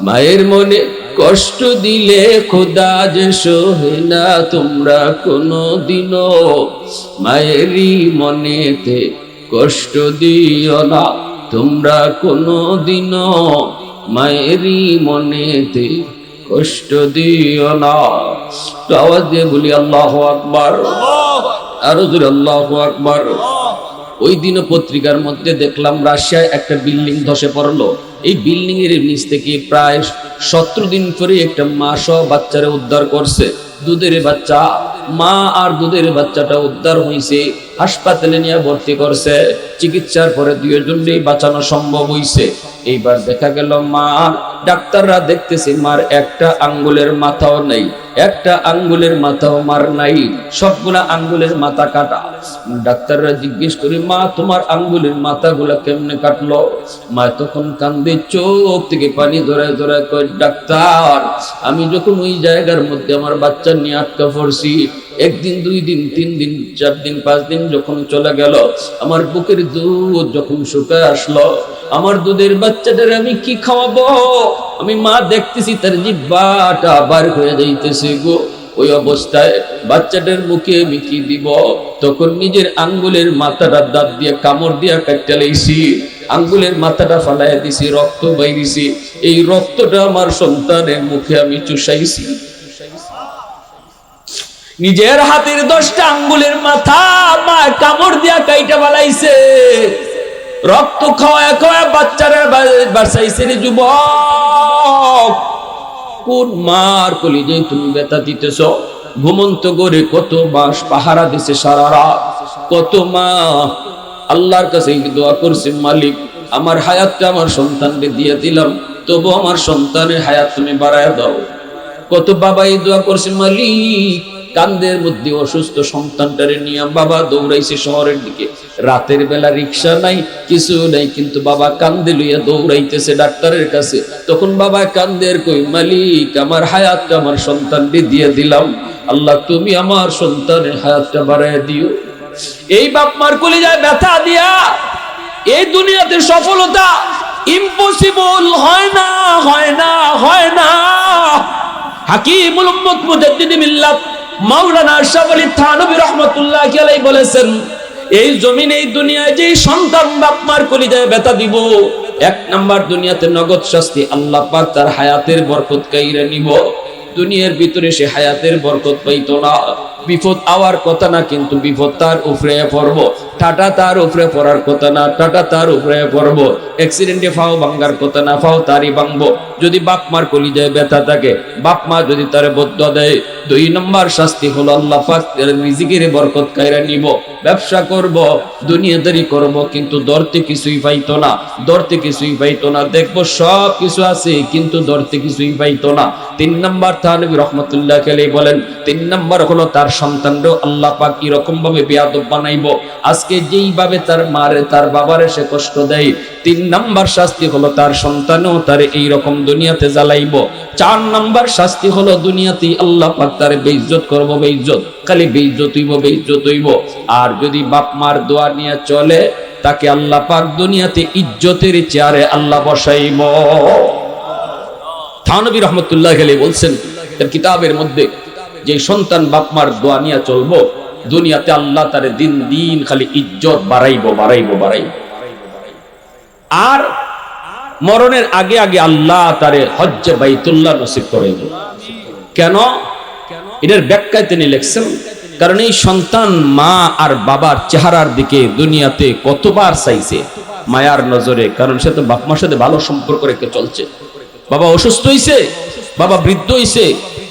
মায়ের মনে কষ্ট দিলে খোদা যে সহে না। তোমরা কোনোদিনও মায়েরই মনেতে কষ্ট দিও না, তোমরা কোনোদিনও মায়েরই মনেতে কষ্ট দিও না। তো আওয়াজ দিয়ে বলি আল্লাহু আকবার, আরো জোরে আল্লাহু আকবার। ওই দিন পত্রিকার মধ্যে দেখলাম রাশিয়ায় একটা বিল্ডিং ধসে পড়লো। এই বিল্ডিং এর নিচ থেকে প্রায় 17 দিন পরে একটা মা সহ বাচ্চারে উদ্ধার করছে। দুধের বাচ্চা, মা আর দুধের বাচ্চাটা উদ্ধার হয়েছে, হাসপাতালে নিয়ে ভর্তি করছে। চিকিৎসার পরে দুইজনেই বাঁচানো সম্ভব হয়েছে। এইবার দেখা গেল মা, ডাক্তাররা দেখতেছে মার একটা আঙ্গুলের মাথাও নেই, একটা আঙ্গুলের মাথাও মার নাই, সবগুলা আঙ্গুলের মাথা কাটা। ডাক্তাররা জিজ্ঞেস করে, মা তোমার আঙ্গুলের মাথাগুলা কেমনে কাটলো? মা তখন কান্দে, চোখ থেকে পানি ধরে ধরে কয়, ডাক্তার আমি যখন ওই জায়গার মধ্যে আমার বাচ্চা নিয়ে আটকা পড়ছি, একদিন, 2 দিন, 3 দিন, 4 দিন, 5 দিন যখন চলে গেল, আমার বুকের দুধ যখন শুকায় আসলো, আমার দুধের বাচ্চাটার আমি কি খাওয়াবো? আমি মা দেখতেছি তার জিহ্বাটা বার হয়ে যাইতেছে গো। ওই অবস্থায় বাচ্চাটার মুখে আমি কি দিব? তখন নিজের আঙ্গুলের মাথাটা দাঁত দিয়ে কামড় দিয়া কাটতে লাইছি, আঙ্গুলের মাথাটা ফালাইয়া দিছি, রক্ত বাইরিছি। এই রক্তটা আমার সন্তানের মুখে আমি চুষাইছি। নিজের হাতের 10টা আঙ্গুলের মাথা মা কামড় দিয়া কাইটা বালাইছে, রক্ত খাওয়া খাওয়া বাচ্চারা বাঁচাইছে রে যুবক। কোন মার কলিজে তুমি ব্যথা দিতেছ? ঘুমন্ত করে কত মাস পাহারা দিছে সারা রাত, কত মা আল্লাহর কাছে দোয়া করছে, মালিক আমার হায়াতটা আমার সন্তানকে দিয়ে দিলাম, তবু আমার সন্তানের হায়াত তুমি বাড়ায় দাও। কত বাবা এই দোয়া করছে, মালিক কান্দের মধ্যে অসুস্থ সন্তানটারে নিয়ে বাবা দৌড়াইছে শহরের দিকে। রাতের বেলা রিক্সা নাই, কিছু নাই, কিন্তু বাবা কান্দে লইয়া দৌড়াইতেছে ডাক্তারের কাছে। তখন বাবা কান্দের কই, মালিক আমার হায়াতটা আমার সন্তানকে দিয়ে দিলাম, আল্লাহ তুমি আমার সন্তানের হায়াতটা বাড়ায় দিও। এই বাপ মার কলিজায় ব্যথা দিয়া এই দুনিয়াতে সফলতা ইম্পসিবল হয় না, হয় না, হয় না। হাকিমুল উম্মত মুজাদ্দিদ মিল্লাত মাওলানা আশরাফ আলী থানভী রাহমাতুল্লাহি আলাইহি বলেছেন, এই জমিনে এই দুনিয়ায় যে সন্তান বাপ মার কলিজায় ব্যথা দিব, 1 নাম্বার দুনিয়াতে নগদ শাস্তি, আল্লাহ পাক তার হায়াতের বরকত কাইরা নিব। দুনিয়ার ভিতরে সে হায়াতের বরকত পাইতো না। বিপদ আওয়ার কথা না, কিন্তু বিপদ তার উপরে পড়ব। টাটা তার উপরে পড়ার কথা না, টাটা তার উপরে পড়ব। অ্যাক্সিডেন্টে ফাও ভাঙ্গার কথা না, ফাও তারই ভাঙবো। যদি বাপ মার কলিজায় ব্যথা থাকে, বাপ মা যদি তার বদ্ধ দেয়, 2 নম্বর শাস্তি হলো আল্লাহ পাক রিজিকের বরকত কাইরা নিব। ব্যবসা করব, দুনিয়াদারি করব, কিন্তু ধরতে কিছুই পাইতো না, ধরতে কিছুই পাইতো না। দেখবো সব কিছু আছে, কিন্তু ধরতে কিছুই পাইতো না। 3 নম্বর থানভী রাহমাতুল্লাহি আলাইহি বলেন, 3 নম্বর হলো তার সন্তানরাও আল্লাহ পাক এরকম ভাবে বেয়াদব বানাইবো। আজকে আজকে যেইভাবে তার মারে তার বাবারে সে কষ্ট দেয়, 3 নাম্বার শাস্তি হলো তার সন্তানও তার এই রকম দুনিয়াতে জ্বালাইবো। 4 নাম্বার শাস্তি হলো দুনিয়াতে আল্লাহ পাক তার বেইজ্জত করবো, বেইজ্জত, খালি বেইজ্জত হইব, বেইজ্জত হইব। আর যদি বাপ মার দোয়া নিয়ে চলে, তাকে আল্লাহ পাক দুনিয়াতে ইজ্জতের চেয়ারে আল্লাহ বসাইব। থানবী রহমতুল্লাহ আলাইহি বলছেন তার কিতাবের মধ্যে, যে সন্তান বাপ মার দোয়া নিয়ে চলবো, দুনিয়াতে আল্লাহ তার দিন দিন খালি ইজ্জত বাড়াইবো, বাড়াইবো, বাড়াইবো। আর মরণের আগে আগে আল্লাহ তারে হজ্জে বাইতুল্লাহ নসিব করাইব। কেন? এটার ব্যাখ্যায় তিনি লিখছেন, কারণ এই সন্তান মা আর বাবার চেহারার দিকে দুনিয়াতে কতবার চাইছে মায়ার নজরে, কারণ সে তো বাপ মার সাথে ভালো সম্পর্ক রেখে চলছে। বাবা অসুস্থ হইছে, বাবা বৃদ্ধ হইছে,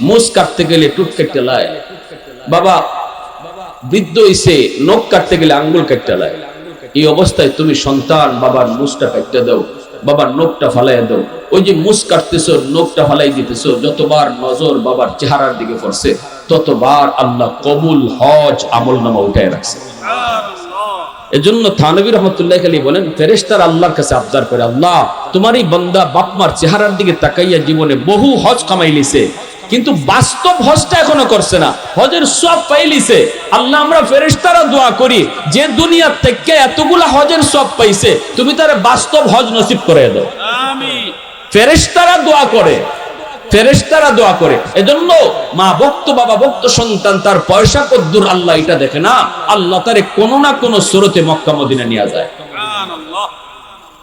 মুছ কাটতে গেলে টুট কেটে লায়, বাবা বৃদ্ধ হইছে, নখ কাটতে গেলে আঙ্গুল কেটে লায়। এই অবস্থায় তুমি সন্তান বাবার মুছটা কাটতে দাও, বাবার নখটা ফালাই দাও। ওই যে মুছ কাটতেছো, নখটা ফালাই দিতেছো, যতবার নজর বাবার চেহারার দিকে পড়ছে, ততবার আল্লাহ কবুল হজ আমল নামা উঠায় রাখছে। এজন্য থানবী রহমতুল্লাহ আলাইহি বলেন, ফেরেশতারা আল্লাহর কাছে আবদার করে, আল্লাহ তোমার এই বান্দা বাপ মার চেহারার দিকে তাকাইয়া জীবনে বহু হজ কামাই লিছে, কিন্তু বাস্তব হজটা এখনো করছে না, হজের সওয়াব পাইলিছে। আল্লাহ আমরা ফেরেশতারা দোয়া করি, যে দুনিয়া থেকে এতগুলা হজের সওয়াব পাইছে, তুমি তার বাস্তব হজ নসিব করে দাও। আমিন। ফেরেশতারা দোয়া করে, ফেরেশতারা দোয়া করে। এজন্য মা ভক্ত, বাবা ভক্ত, সন্তান তার পয়সা কদ্দুর আল্লাহ এটা দেখে না, আল্লাহ তারে কোনো না কোনো সুরতে মক্কা মদিনা নিয়ে যায়। সুবহানাল্লাহ।